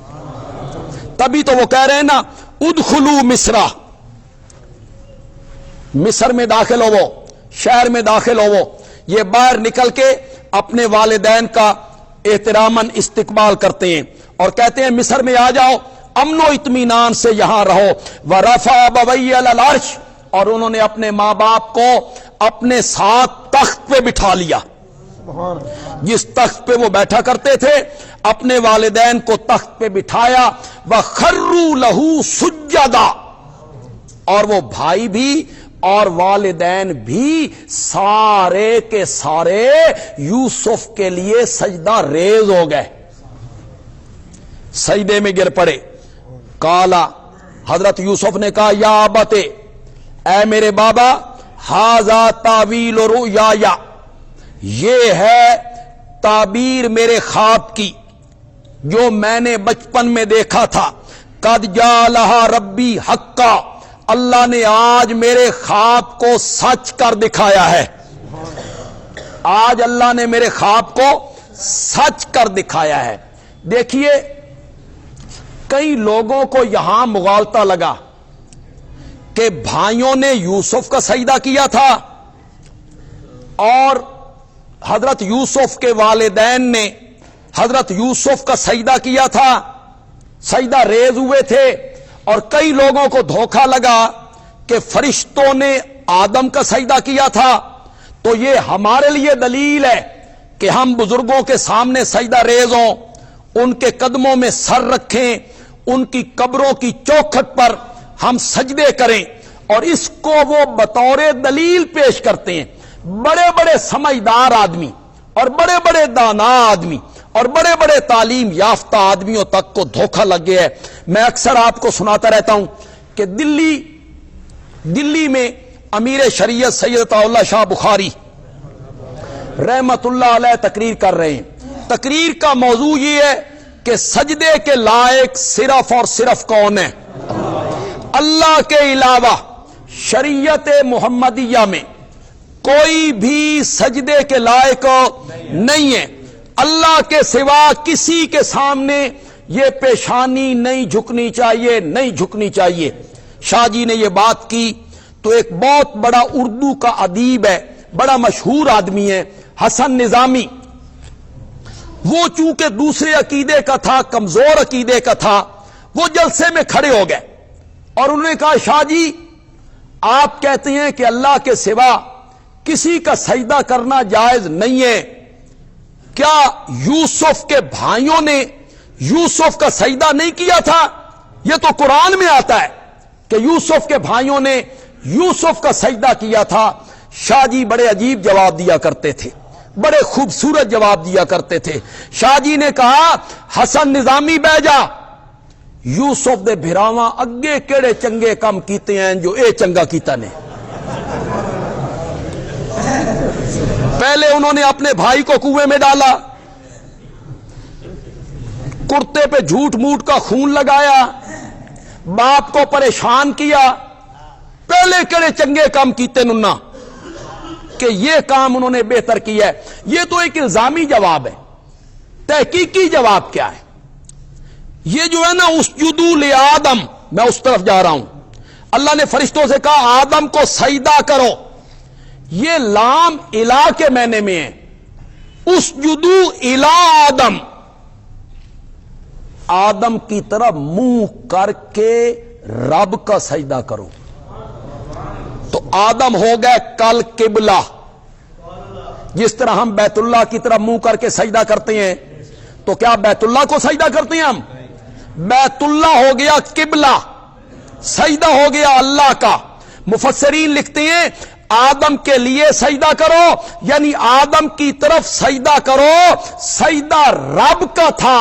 تبھی تو وہ کہہ رہے ہیں نا ادخلوا مصر، مصر میں داخل ہو، وہ شہر میں داخل ہو، یہ باہر نکل کے اپنے والدین کا احتراماً استقبال کرتے ہیں اور کہتے ہیں مصر میں آ جاؤ، امن و اطمینان سے یہاں رہو۔ ورفع ابویہ علی العرش، اور انہوں نے اپنے ماں باپ کو اپنے ساتھ تخت پہ بٹھا لیا، جس تخت پہ وہ بیٹھا کرتے تھے اپنے والدین کو تخت پہ بٹھایا۔ وخروا لہ سجدا، اور وہ بھائی بھی اور والدین بھی سارے کے سارے یوسف کے لیے سجدہ ریز ہو گئے، سجدے میں گر پڑے۔ کالا، حضرت یوسف نے کہا یا ابت، اے میرے بابا، ھذا تاویل رؤیا، یہ ہے تعبیر میرے خواب کی جو میں نے بچپن میں دیکھا تھا۔ قد جعلھا ربی حقا، اللہ نے آج میرے خواب کو سچ کر دکھایا ہے، آج اللہ نے میرے خواب کو سچ کر دکھایا ہے۔ دیکھیے کئی لوگوں کو یہاں مغالطہ لگا کہ بھائیوں نے یوسف کا سجدہ کیا تھا اور حضرت یوسف کے والدین نے حضرت یوسف کا سجدہ کیا تھا، سجدہ ریز ہوئے تھے، اور کئی لوگوں کو دھوکہ لگا کہ فرشتوں نے آدم کا سجدہ کیا تھا، تو یہ ہمارے لیے دلیل ہے کہ ہم بزرگوں کے سامنے سجدہ ریز ہوں، ان کے قدموں میں سر رکھیں، ان کی قبروں کی چوکھٹ پر ہم سجدے کریں، اور اس کو وہ بطور دلیل پیش کرتے ہیں۔ بڑے بڑے سمجھدار آدمی اور بڑے بڑے دانا آدمی اور بڑے بڑے تعلیم یافتہ آدمیوں تک کو دھوکہ لگ گیا ہے۔ میں اکثر آپ کو سناتا رہتا ہوں کہ دلی میں امیر شریعت سید عطا اللہ شاہ بخاری رحمت اللہ علیہ تقریر کر رہے ہیں۔ تقریر کا موضوع یہ ہے کہ سجدے کے لائق صرف اور صرف کون ہے؟ اللہ کے علاوہ شریعت محمدیہ میں کوئی بھی سجدے کے لائق نہیں ہے. اللہ کے سوا کسی کے سامنے یہ پیشانی نہیں جھکنی چاہیے، نہیں جھکنی چاہیے. شاہ جی نے یہ بات کی تو ایک بہت بڑا اردو کا ادیب ہے، بڑا مشہور آدمی ہے، حسن نظامی. وہ چونکہ دوسرے عقیدے کا تھا، کمزور عقیدے کا تھا، وہ جلسے میں کھڑے ہو گئے اور انہوں نے کہا شاہ جی آپ کہتے ہیں کہ اللہ کے سوا کسی کا سجدہ کرنا جائز نہیں ہے، کیا یوسف کے بھائیوں نے یوسف کا سجدہ نہیں کیا تھا؟ یہ تو قرآن میں آتا ہے کہ یوسف کے بھائیوں نے یوسف کا سجدہ کیا تھا. شاہ جی بڑے عجیب جواب دیا کرتے تھے، بڑے خوبصورت جواب دیا کرتے تھے. شاہ جی نے کہا حسن نظامی بہ جا، یوسف دے بھراواں اگے کیڑے چنگے کام کیتے ہیں جو اے چنگا کیتا نے. پہلے انہوں نے اپنے بھائی کو کنویں میں ڈالا، کرتے پہ جھوٹ موٹ کا خون لگایا، باپ کو پریشان کیا. پہلے کیڑے چنگے کام کیتے ننا کہ یہ کام انہوں نے بہتر کیا ہے. یہ تو ایک الزامی جواب ہے. تحقیقی جواب کیا ہے؟ یہ جو ہے نا اسجدوا لآدم، میں اس طرف جا رہا ہوں. اللہ نے فرشتوں سے کہا آدم کو سجدہ کرو، یہ لام الہ کے معنی میں ہے. اسجدوا الی آدم، آدم کی طرف منہ کر کے رب کا سجدہ کرو. تو آدم ہو گئے کل قبلہ، جس طرح ہم بیت اللہ کی طرف منہ کر کے سجدہ کرتے ہیں تو کیا بیت اللہ کو سجدہ کرتے ہیں ہم؟ بیت اللہ ہو گیا قبلہ، سجدہ ہو گیا اللہ کا. مفسرین لکھتے ہیں آدم کے لیے سجدہ کرو، یعنی آدم کی طرف سجدہ کرو. سجدہ رب کا تھا،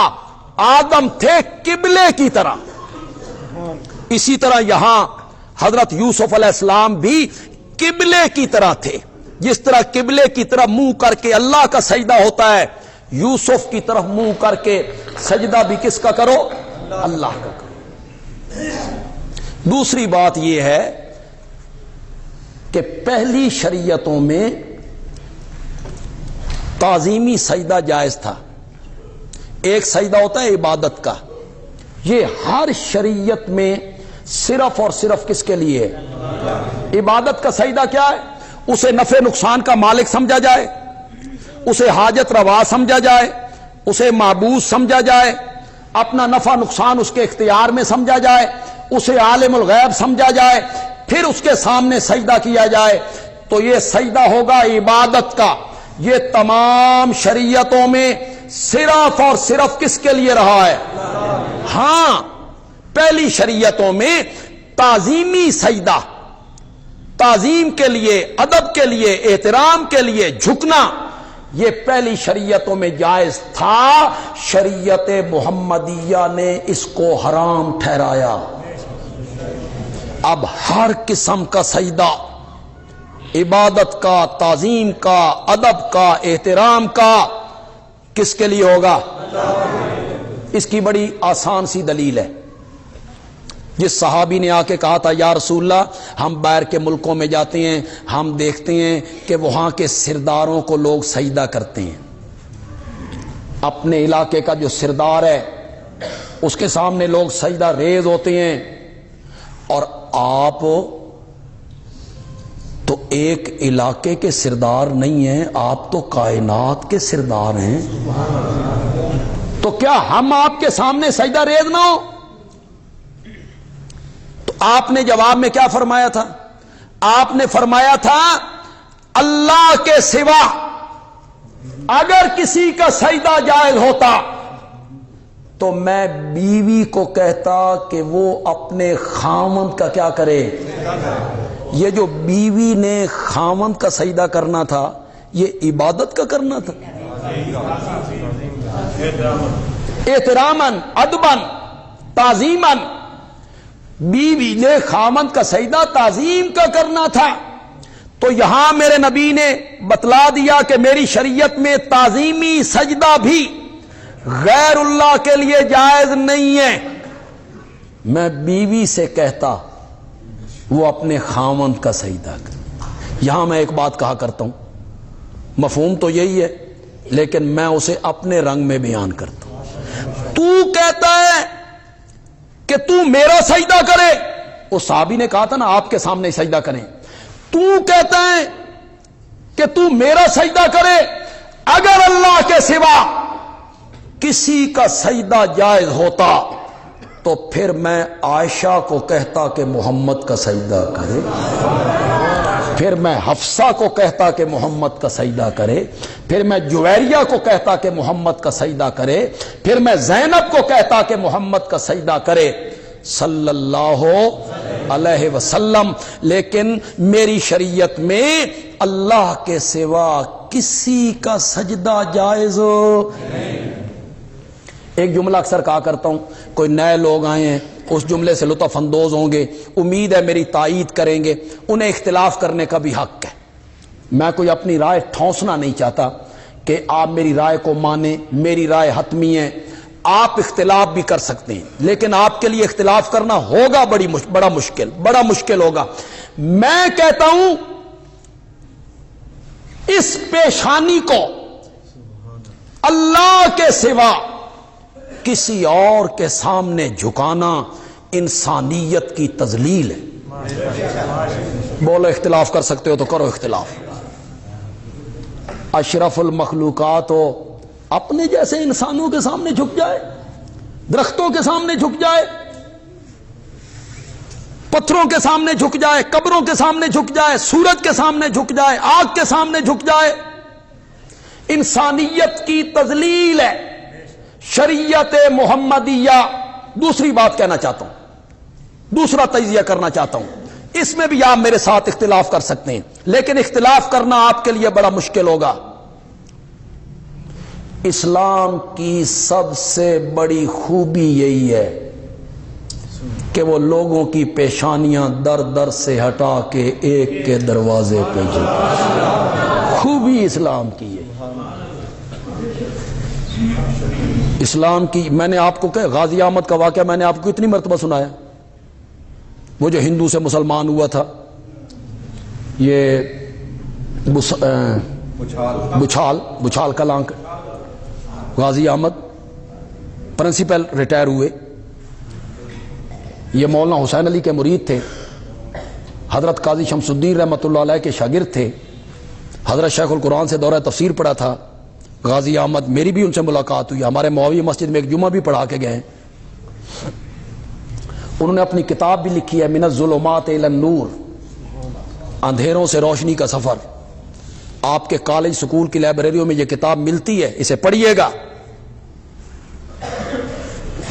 آدم تھے قبلے کی طرح. اسی طرح یہاں حضرت یوسف علیہ السلام بھی قبلے کی طرح تھے. جس طرح قبلے کی طرف منہ کر کے اللہ کا سجدہ ہوتا ہے، یوسف کی طرف منہ کر کے سجدہ بھی کس کا کرو؟ اللہ کا کرو. دوسری بات یہ ہے کہ پہلی شریعتوں میں تعظیمی سجدہ جائز تھا. ایک سجدہ ہوتا ہے عبادت کا، یہ ہر شریعت میں صرف اور صرف کس کے لیے؟ عبادت کا سجدہ کیا ہے؟ اسے نفع نقصان کا مالک سمجھا جائے، اسے حاجت روا سمجھا جائے، اسے معبود سمجھا جائے، اپنا نفع نقصان اس کے اختیار میں سمجھا جائے، اسے عالم الغیب سمجھا جائے، پھر اس کے سامنے سجدہ کیا جائے. تو یہ سجدہ ہوگا عبادت کا. یہ تمام شریعتوں میں صرف اور صرف کس کے لیے رہا ہے؟ ہاں، پہلی شریعتوں میں تعظیمی سجدہ، تعظیم کے لیے، ادب کے لیے، احترام کے لیے جھکنا، یہ پہلی شریعتوں میں جائز تھا. شریعت محمدیہ نے اس کو حرام ٹھہرایا. اب ہر قسم کا سجدہ، عبادت کا، تعظیم کا، ادب کا، احترام کا، کس کے لیے ہوگا؟ اس کی بڑی آسان سی دلیل ہے. جس صحابی نے آ کے کہا تھا یا رسول اللہ ہم باہر کے ملکوں میں جاتے ہیں، ہم دیکھتے ہیں کہ وہاں کے سرداروں کو لوگ سجدہ کرتے ہیں. اپنے علاقے کا جو سردار ہے اس کے سامنے لوگ سجدہ ریز ہوتے ہیں، اور آپ تو ایک علاقے کے سردار نہیں ہیں، آپ تو کائنات کے سردار ہیں. تو کیا ہم آپ کے سامنے سجدہ ریز نہ ہو؟ تو آپ نے جواب میں کیا فرمایا تھا؟ آپ نے فرمایا تھا اللہ کے سوا اگر کسی کا سجدہ جائز ہوتا تو میں بیوی کو کہتا کہ وہ اپنے خاوند کا کیا کرے. یہ جو بیوی نے خاوند کا سجدہ کرنا تھا یہ عبادت کا کرنا تھا، احتراماً، ادباً، تعظیماً. بیوی نے خاوند کا سجدہ تعظیم کا کرنا تھا. تو یہاں میرے نبی نے بتلا دیا کہ میری شریعت میں تعظیمی سجدہ بھی غیر اللہ کے لیے جائز نہیں ہے. میں بیوی سے کہتا وہ اپنے خاوند کا سجدہ کرے. یہاں میں ایک بات کہا کرتا ہوں, مفہوم تو یہی ہے لیکن میں اسے اپنے رنگ میں بیان کرتا ہوں. تو کہتا ہے کہ تو میرا سجدہ کرے, اس صحابی نے کہا تھا نا آپ کے سامنے سجدہ کریں. تو کہتا ہے کہ تو میرا سجدہ کرے, اگر اللہ کے سوا کسی کا سجدہ جائز ہوتا تو پھر میں عائشہ کو کہتا کہ محمد کا سجدہ کرے, پھر میں حفصہ کو کہتا کہ محمد کا سجدہ کرے, پھر میں جویریہ کو کہتا کہ محمد کا سجدہ کرے, پھر میں زینب کو کہتا کہ محمد کا سجدہ کرے صلی اللہ علیہ وسلم. لیکن میری شریعت میں اللہ کے سوا کسی کا سجدہ جائز. ایک جملہ اکثر کہا کرتا ہوں, کوئی نئے لوگ آئے ہیں اس جملے سے لطف اندوز ہوں گے, امید ہے میری تائید کریں گے. انہیں اختلاف کرنے کا بھی حق ہے. میں کوئی اپنی رائے ٹھونسنا نہیں چاہتا کہ آپ میری رائے کو مانیں, میری رائے حتمی ہے. آپ اختلاف بھی کر سکتے ہیں لیکن آپ کے لیے اختلاف کرنا ہوگا بڑا مشکل ہوگا. میں کہتا ہوں اس پیشانی کو اللہ کے سوا کسی اور کے سامنے جھکانا انسانیت کی تذلیل ہے. بولو اختلاف کر سکتے ہو تو کرو اختلاف. اشرف المخلوقات ہو, اپنے جیسے انسانوں کے سامنے جھک جائے, درختوں کے سامنے جھک جائے, پتھروں کے سامنے جھک جائے, قبروں کے سامنے جھک جائے, سورج کے سامنے جھک جائے, آگ کے سامنے جھک جائے, انسانیت کی تذلیل ہے شریعت محمدیہ. دوسری بات کہنا چاہتا ہوں, دوسرا تجزیہ کرنا چاہتا ہوں, اس میں بھی آپ میرے ساتھ اختلاف کر سکتے ہیں لیکن اختلاف کرنا آپ کے لیے بڑا مشکل ہوگا. اسلام کی سب سے بڑی خوبی یہی ہے کہ وہ لوگوں کی پیشانیاں در در سے ہٹا کے ایک کے دروازے پہ جھکے. خوبی اسلام کی ہے. اسلام کی میں نے آپ کو کہ غازی احمد کا واقعہ میں نے آپ کو اتنی مرتبہ سنایا, وہ جو ہندو سے مسلمان ہوا تھا, یہ بچھال کلاں غازی احمد پرنسپل ریٹائر ہوئے. یہ مولانا حسین علی کے مرید تھے, حضرت قاضی شمس الدین رحمۃ اللہ علیہ کے شاگرد تھے, حضرت شیخ القرآن سے دورہ تفسیر پڑھا تھا. غازی احمد میری بھی ان سے ملاقات ہوئی, ہمارے معاویہ مسجد میں ایک جمعہ بھی پڑھا کے گئے. انہوں نے اپنی کتاب بھی لکھی ہے من الظلمات الی النور, اندھیروں سے روشنی کا سفر. آپ کے کالج سکول کی لائبریریوں میں یہ کتاب ملتی ہے, اسے پڑھیے گا.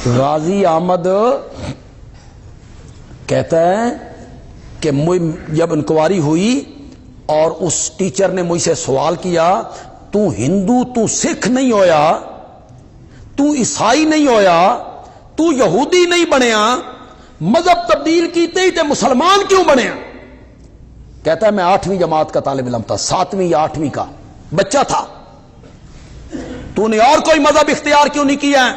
غازی احمد کہتا ہے کہ جب انکوائری ہوئی اور اس ٹیچر نے مجھ سے سوال کیا, تو ہندو تو سکھ نہیں ہویا, تو عیسائی نہیں ہویا, تو یہودی نہیں بنیا, مذہب تبدیل کیتے ہی تے مسلمان کیوں بنیا؟ کہتا ہے میں 8ویں جماعت کا طالب علم تھا, 7ویں یا 8ویں کا بچہ تھا. تو نے اور کوئی مذہب اختیار کیوں نہیں کیا؟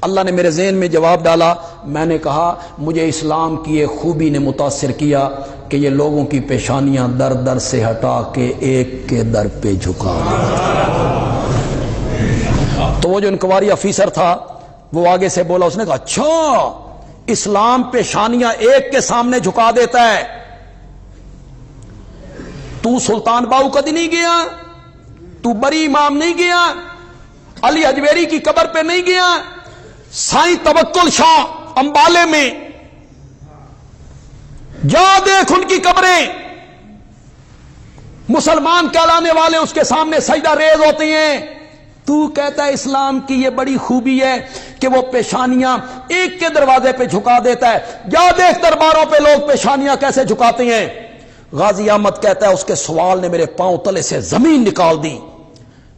اللہ نے میرے ذہن میں جواب ڈالا. میں نے کہا مجھے اسلام کی ایک خوبی نے متاثر کیا کہ یہ لوگوں کی پیشانیاں در در سے ہٹا کے ایک کے در پہ جھکا دے. تو وہ جو انکوائری افیسر تھا وہ آگے سے بولا, اس نے کہا اچھا اسلام پیشانیاں ایک کے سامنے جھکا دیتا ہے, تو سلطان باؤ کدی نہیں گیا, تو بری امام نہیں گیا, علی حجویری کی قبر پہ نہیں گیا, سائیں توکل شاہ امبالے میں جا دیکھ ان کی قبریں, مسلمان کہلانے والے اس کے سامنے سجدہ ریز ہوتے ہیں. تو کہتا ہے اسلام کی یہ بڑی خوبی ہے کہ وہ پیشانیاں ایک کے دروازے پہ جھکا دیتا ہے. جا دیکھ درباروں پہ لوگ پیشانیاں کیسے جھکاتے ہیں. غازی احمد کہتا ہے اس کے سوال نے میرے پاؤں تلے سے زمین نکال دی,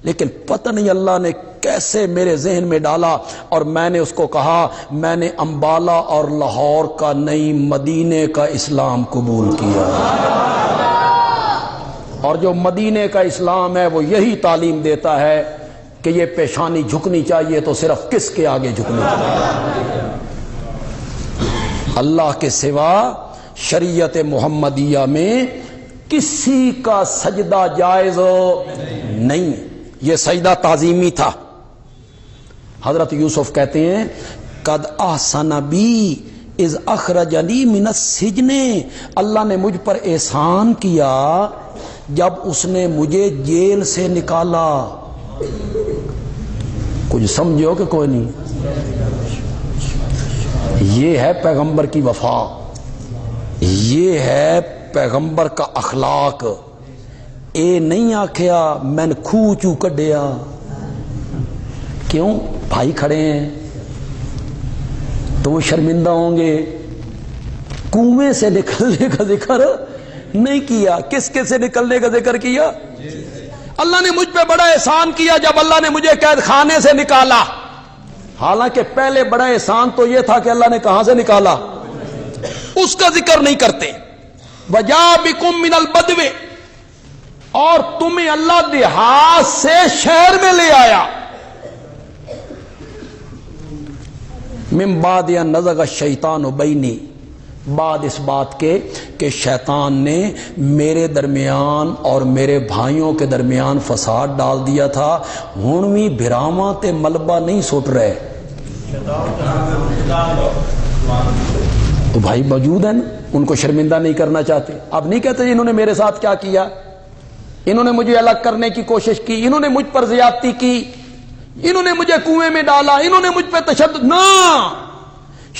لیکن پتہ نہیں اللہ نے کیسے میرے ذہن میں ڈالا, اور میں نے اس کو کہا میں نے امبالہ اور لاہور کا نہیں مدینے کا اسلام قبول کیا, اور جو مدینے کا اسلام ہے وہ یہی تعلیم دیتا ہے کہ یہ پیشانی جھکنی چاہیے تو صرف کس کے آگے جھکنی چاہیے؟ اللہ کے سوا شریعت محمدیہ میں کسی کا سجدہ جائز نہیں. یہ سجدہ تعظیمی تھا. حضرت یوسف کہتے ہیں قد احسن بی اذ اخرجنی من السجن، اللہ نے مجھ پر احسان کیا جب اس نے مجھے جیل سے نکالا. کچھ سمجھو کہ کوئی نہیں؟ یہ ہے پیغمبر کی وفا، یہ ہے پیغمبر کا اخلاق. اے نہیں آکھیا میں نے کھو چو کڈیا. کیوں؟ بھائی کھڑے ہیں تو وہ شرمندہ ہوں گے. کنویں سے نکلنے کا ذکر نہیں کیا. کس کے سے نکلنے کا ذکر کیا؟ اللہ نے مجھ پہ بڑا احسان کیا جب اللہ نے مجھے قید خانے سے نکالا. حالانکہ پہلے بڑا احسان تو یہ تھا کہ اللہ نے کہاں سے نکالا، اس کا ذکر نہیں کرتے. وَجَاءَ بِكُم مِّنَ الْبَدْوِ، اور تمہیں اللہ دیہات سے شہر میں لے آیا. من بعد ان نزغ الشیطان بینی، بعد اس بات کے کہ شیطان نے میرے درمیان اور میرے بھائیوں کے درمیان فساد ڈال دیا تھا. ہن بھی بھراواں تے ملبہ نہیں سٹ رہے. تو بھائی موجود ہیں نا، ان کو شرمندہ نہیں کرنا چاہتے. اب نہیں کہتے انہوں نے میرے ساتھ کیا کیا، انہوں نے مجھے الگ کرنے کی کوشش کی، انہوں نے مجھ پر زیادتی کی، انہوں نے مجھے کنویں میں ڈالا، انہوں نے مجھ پہ تشدد. نہ،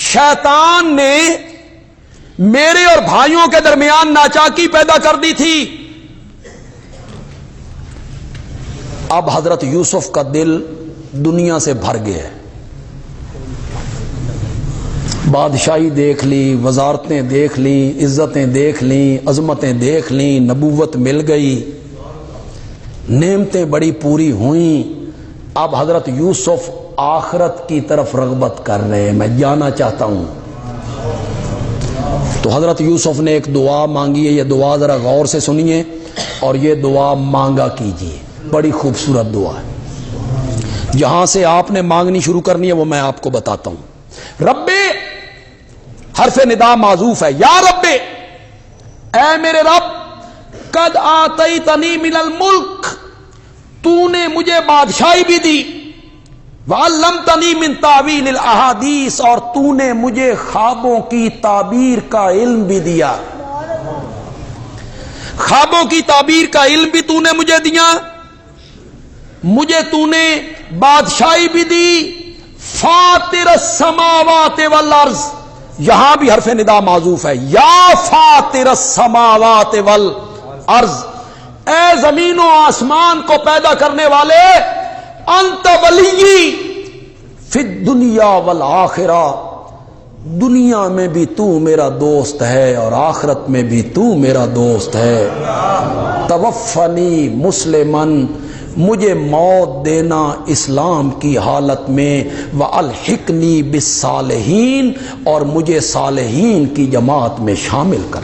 شیطان نے میرے اور بھائیوں کے درمیان ناچاکی پیدا کر دی تھی. اب حضرت یوسف کا دل دنیا سے بھر گیا ہے. بادشاہی دیکھ لی، وزارتیں دیکھ لی، عزتیں دیکھ لی، عظمتیں دیکھ لی، نبوت مل گئی، نعمتیں بڑی پوری ہوئیں. اب حضرت یوسف آخرت کی طرف رغبت کر رہے ہیں، میں جانا چاہتا ہوں. تو حضرت یوسف نے ایک دعا مانگی ہے. یہ دعا ذرا غور سے سنیے اور یہ دعا مانگا کیجیے. بڑی خوبصورت دعا ہے. جہاں سے آپ نے مانگنی شروع کرنی ہے وہ میں آپ کو بتاتا ہوں. رب، حرف ندا معذوف ہے. یا رب، اے میرے رب، قد آتیتنی من الملک، تو نے مجھے بادشاہی بھی دی، وعلمتنی من تعویل الاحادیث، اور تو نے مجھے خوابوں کی تعبیر کا علم بھی دیا. خوابوں کی تعبیر کا علم بھی تو نے مجھے دیا، مجھے تو نے بادشاہی بھی دی. فاطر السماوات والارض، یہاں بھی حرف ندا معذوف ہے. یا فاطر السماوات والارض، اے زمین و آسمان کو پیدا کرنے والے، انت ولی فی الدنیا والآخرہ، دنیا میں بھی تو میرا دوست ہے اور آخرت میں بھی تو میرا دوست ہے. توفنی مسلمن، مجھے موت دینا اسلام کی حالت میں، وَأَلْحِقْنِي بِالصَّالِحِينَ، اور مجھے صالحین کی جماعت میں شامل کر.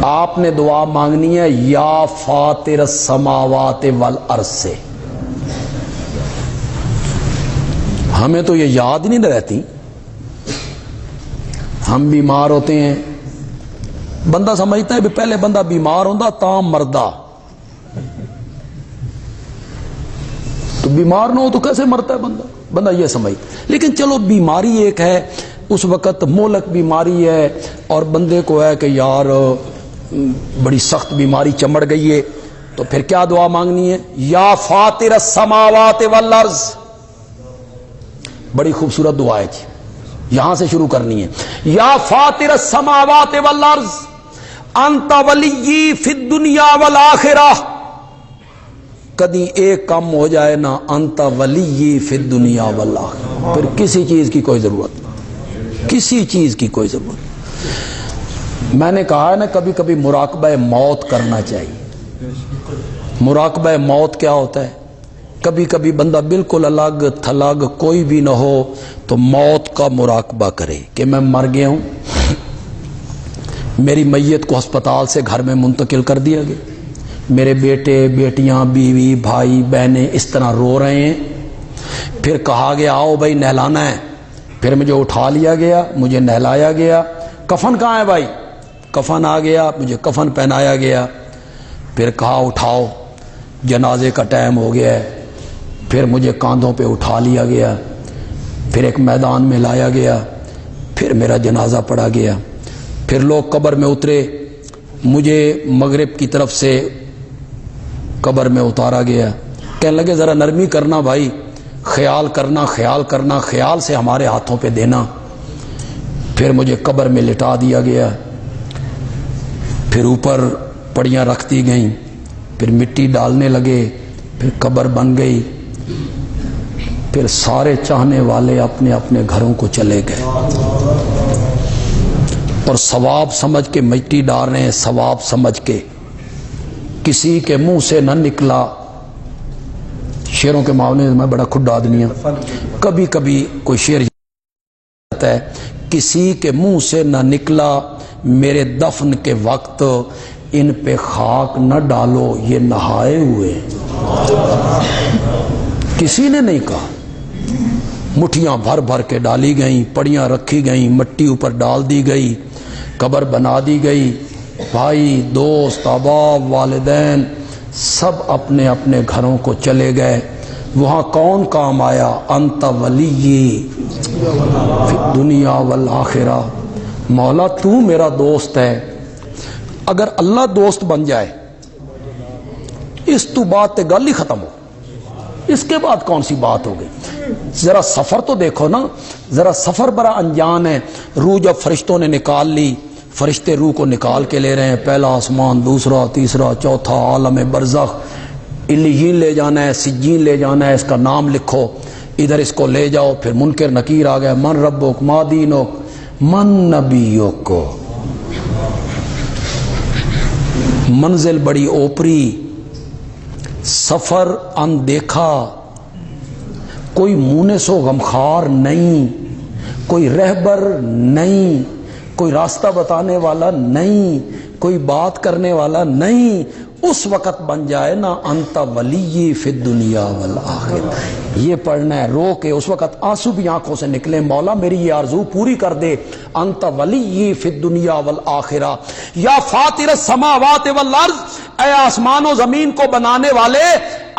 آپ نے دعا مانگنی ہے یا فاطر السماوات والارض سے. ہمیں تو یہ یاد نہیں رہتی. ہم بیمار ہوتے ہیں، بندہ سمجھتا ہے بھی پہلے بندہ بیمار ہوتا تا مردہ. تو بیمار نہ ہو تو کیسے مرتا ہے بندہ یہ سمجھتا. لیکن چلو بیماری ایک ہے، اس وقت مہلک بیماری ہے اور بندے کو ہے کہ یار بڑی سخت بیماری چمڑ گئی ہے، تو پھر کیا دعا مانگنی ہے؟ یا فاطر السماوات والارض. بڑی خوبصورت دعا ہے جی، یہاں سے شروع کرنی ہے. یا فاطر السماوات والارض انت ولی فی الدنیا والآخرہ. کدی ایک کم ہو جائے نا، انت ولی فی الدنیا والآخرہ، پھر کسی چیز کی کوئی ضرورت نہیں، کسی چیز کی کوئی ضرورت نہیں. میں نے کہا ہے نا کبھی کبھی مراقبہ موت کرنا چاہیے. مراقبہ موت کیا ہوتا ہے؟ کبھی کبھی بندہ بالکل الگ تھلگ کوئی بھی نہ ہو تو موت کا مراقبہ کرے کہ میں مر گیا ہوں، میری میت کو ہسپتال سے گھر میں منتقل کر دیا گیا، میرے بیٹے بیٹیاں بیوی بھائی بہنیں اس طرح رو رہے ہیں. پھر کہا گیا آؤ بھائی نہلانا ہے. پھر مجھے اٹھا لیا گیا, مجھے نہلایا گیا. کفن کہاں ہے بھائی؟ کفن آ گیا, مجھے کفن پہنایا گیا. پھر کہا اٹھاؤ جنازے کا ٹائم ہو گیا ہے. پھر مجھے کاندھوں پہ اٹھا لیا گیا. پھر ایک میدان میں لایا گیا. پھر میرا جنازہ پڑا گیا. پھر لوگ قبر میں اترے, مجھے مغرب کی طرف سے قبر میں اتارا گیا. کہنے لگے ذرا نرمی کرنا بھائی, خیال کرنا خیال کرنا, خیال سے ہمارے ہاتھوں پہ دینا. پھر مجھے قبر میں لٹا دیا گیا. پھر اوپر پڑیاں رکھ دی گئیں. پھر مٹی ڈالنے لگے. پھر قبر بن گئی. پھر سارے چاہنے والے اپنے اپنے گھروں کو چلے گئے اور ثواب سمجھ کے مٹی ڈال رہے ہیں, ثواب سمجھ کے. کسی کے منہ سے نہ نکلا, شعروں کے معاملے میں میں بڑا کھڈا آدمی ہوں, کبھی کبھی کوئی شعر ہے, کسی کے منہ سے نہ نکلا میرے دفن کے وقت ان پہ خاک نہ ڈالو یہ نہائے ہوئے. کسی نے نہیں کہا. مٹھیاں بھر بھر کے ڈالی گئیں, پڑیاں رکھی گئیں, مٹی اوپر ڈال دی گئی, قبر بنا دی گئی. بھائی دوست احباب والدین سب اپنے اپنے گھروں کو چلے گئے. وہاں کون کام آیا؟ انت ولی فی الدنیا والآخرہ. مولا تو میرا دوست ہے. اگر اللہ دوست بن جائے اس تو بات تے گل ہی ختم ہو. اس کے بعد کون سی بات ہو گئی؟ ذرا سفر تو دیکھو نا, ذرا سفر بڑا انجان ہے. روح جب فرشتوں نے نکال لی, فرشتے روح کو نکال کے لے رہے ہیں. پہلا آسمان, دوسرا, تیسرا, چوتھا, عالم برزخ. علیین لے جانا ہے, سجین لے جانا ہے, اس کا نام لکھو, ادھر اس کو لے جاؤ. پھر منکر نکیر آ گئے, من ربک ما دینک من نبیک. منزل بڑی اوپری, سفر اندیکھا, کوئی مونس و غمخوار نہیں, کوئی رہبر نہیں, کوئی راستہ بتانے والا نہیں, کوئی بات کرنے والا نہیں. اس وقت بن جائے نا انت ولی فی الدنیا والآخرہ. یہ پڑھنا ہے رو کے. اس وقت آنسو بھی آنکھوں سے نکلے, مولا میری یہ آرزو پوری کر دے. انت ولی فی الدنیا والآخرہ. یا فاطر السماوات والارض, اے آسمان و زمین کو بنانے والے,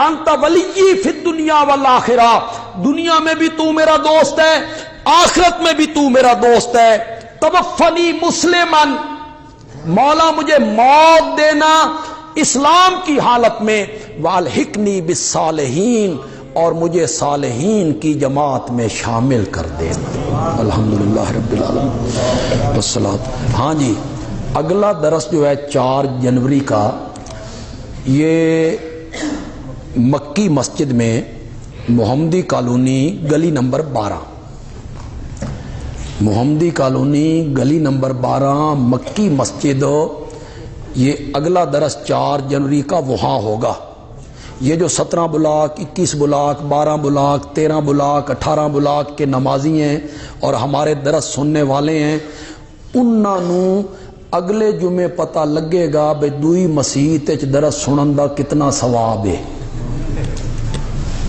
انت ولی فی الدنیا والآخرہ. دنیا میں بھی تو میرا دوست ہے, آخرت میں بھی تو میرا دوست ہے. توفنی مسلمن, مولا مجھے موت دینا اسلام کی حالت میں. والحقنی بالصالحین, اور مجھے صالحین کی جماعت میں شامل کر دینا. الحمدللہ رب العالمین والصلاۃ. ہاں جی, اگلا درس جو ہے 4 جنوری کا, یہ مکی مسجد میں محمدی کالونی گلی نمبر 12, محمدی کالونی گلی نمبر 12 مکی مسجد. یہ اگلا درس 4 جنوری کا وہاں ہوگا. یہ جو 17 block 21 block 12 block 13 block 18 block کے نمازی ہیں اور ہمارے درس سننے والے ہیں, انہوں اگلے جمعے پتہ لگے گا بے دوئی مسیح درس سنن دا کتنا ثواب ہے,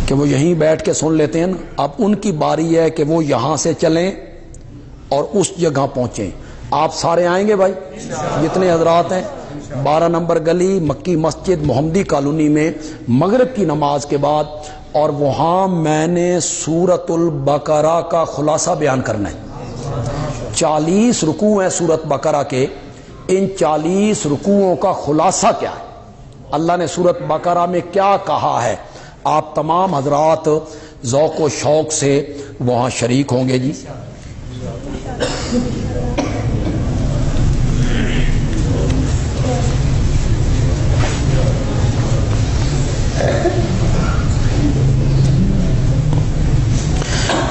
کہ وہ یہیں بیٹھ کے سن لیتے ہیں نا. اب ان کی باری ہے کہ وہ یہاں سے چلیں اور اس جگہ پہنچیں. آپ سارے آئیں گے بھائی, جتنے حضرات ہیں. 12 نمبر گلی مکی مسجد محمدی کالونی میں مغرب کی نماز کے بعد. اور وہاں میں نے سورۃ البقرہ کا خلاصہ بیان کرنا ہے. 40 رکوع ہیں سورۃ بقرہ کے. ان 40 رکوعوں کا خلاصہ کیا ہے, اللہ نے سورۃ بقرہ میں کیا کہا ہے. آپ تمام حضرات ذوق و شوق سے وہاں شریک ہوں گے جی.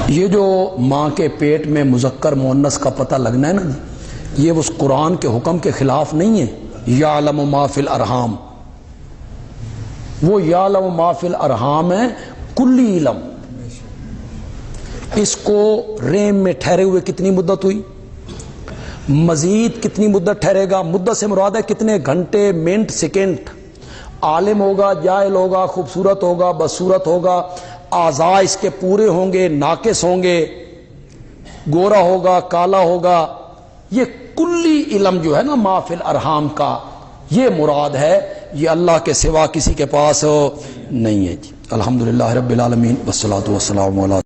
یہ جو ماں کے پیٹ میں مذکر مؤنث کا پتہ لگنا ہے نا, یہ اس قرآن کے حکم کے خلاف نہیں ہے. یعلم ما فی الارحام, وہ یعلم ما فی الارحام ہے کلی علم. اس کو ریم میں ٹھہرے ہوئے کتنی مدت ہوئی, مزید کتنی مدت ٹھہرے گا. مدت سے مراد ہے کتنے گھنٹے منٹ سیکنڈ. عالم ہوگا، جاہل ہوگا، خوبصورت ہوگا، بدصورت ہوگا، اعضاء اس کے پورے ہوں گے، ناقص ہوں گے، گورا ہوگا، کالا ہوگا، یہ کلی علم جو ہے نا ما فی الارحام کا، یہ مراد ہے، یہ اللہ کے سوا کسی کے پاس نہیں ہے جی۔ الحمدللہ رب العالمین والصلاۃ والسلام علی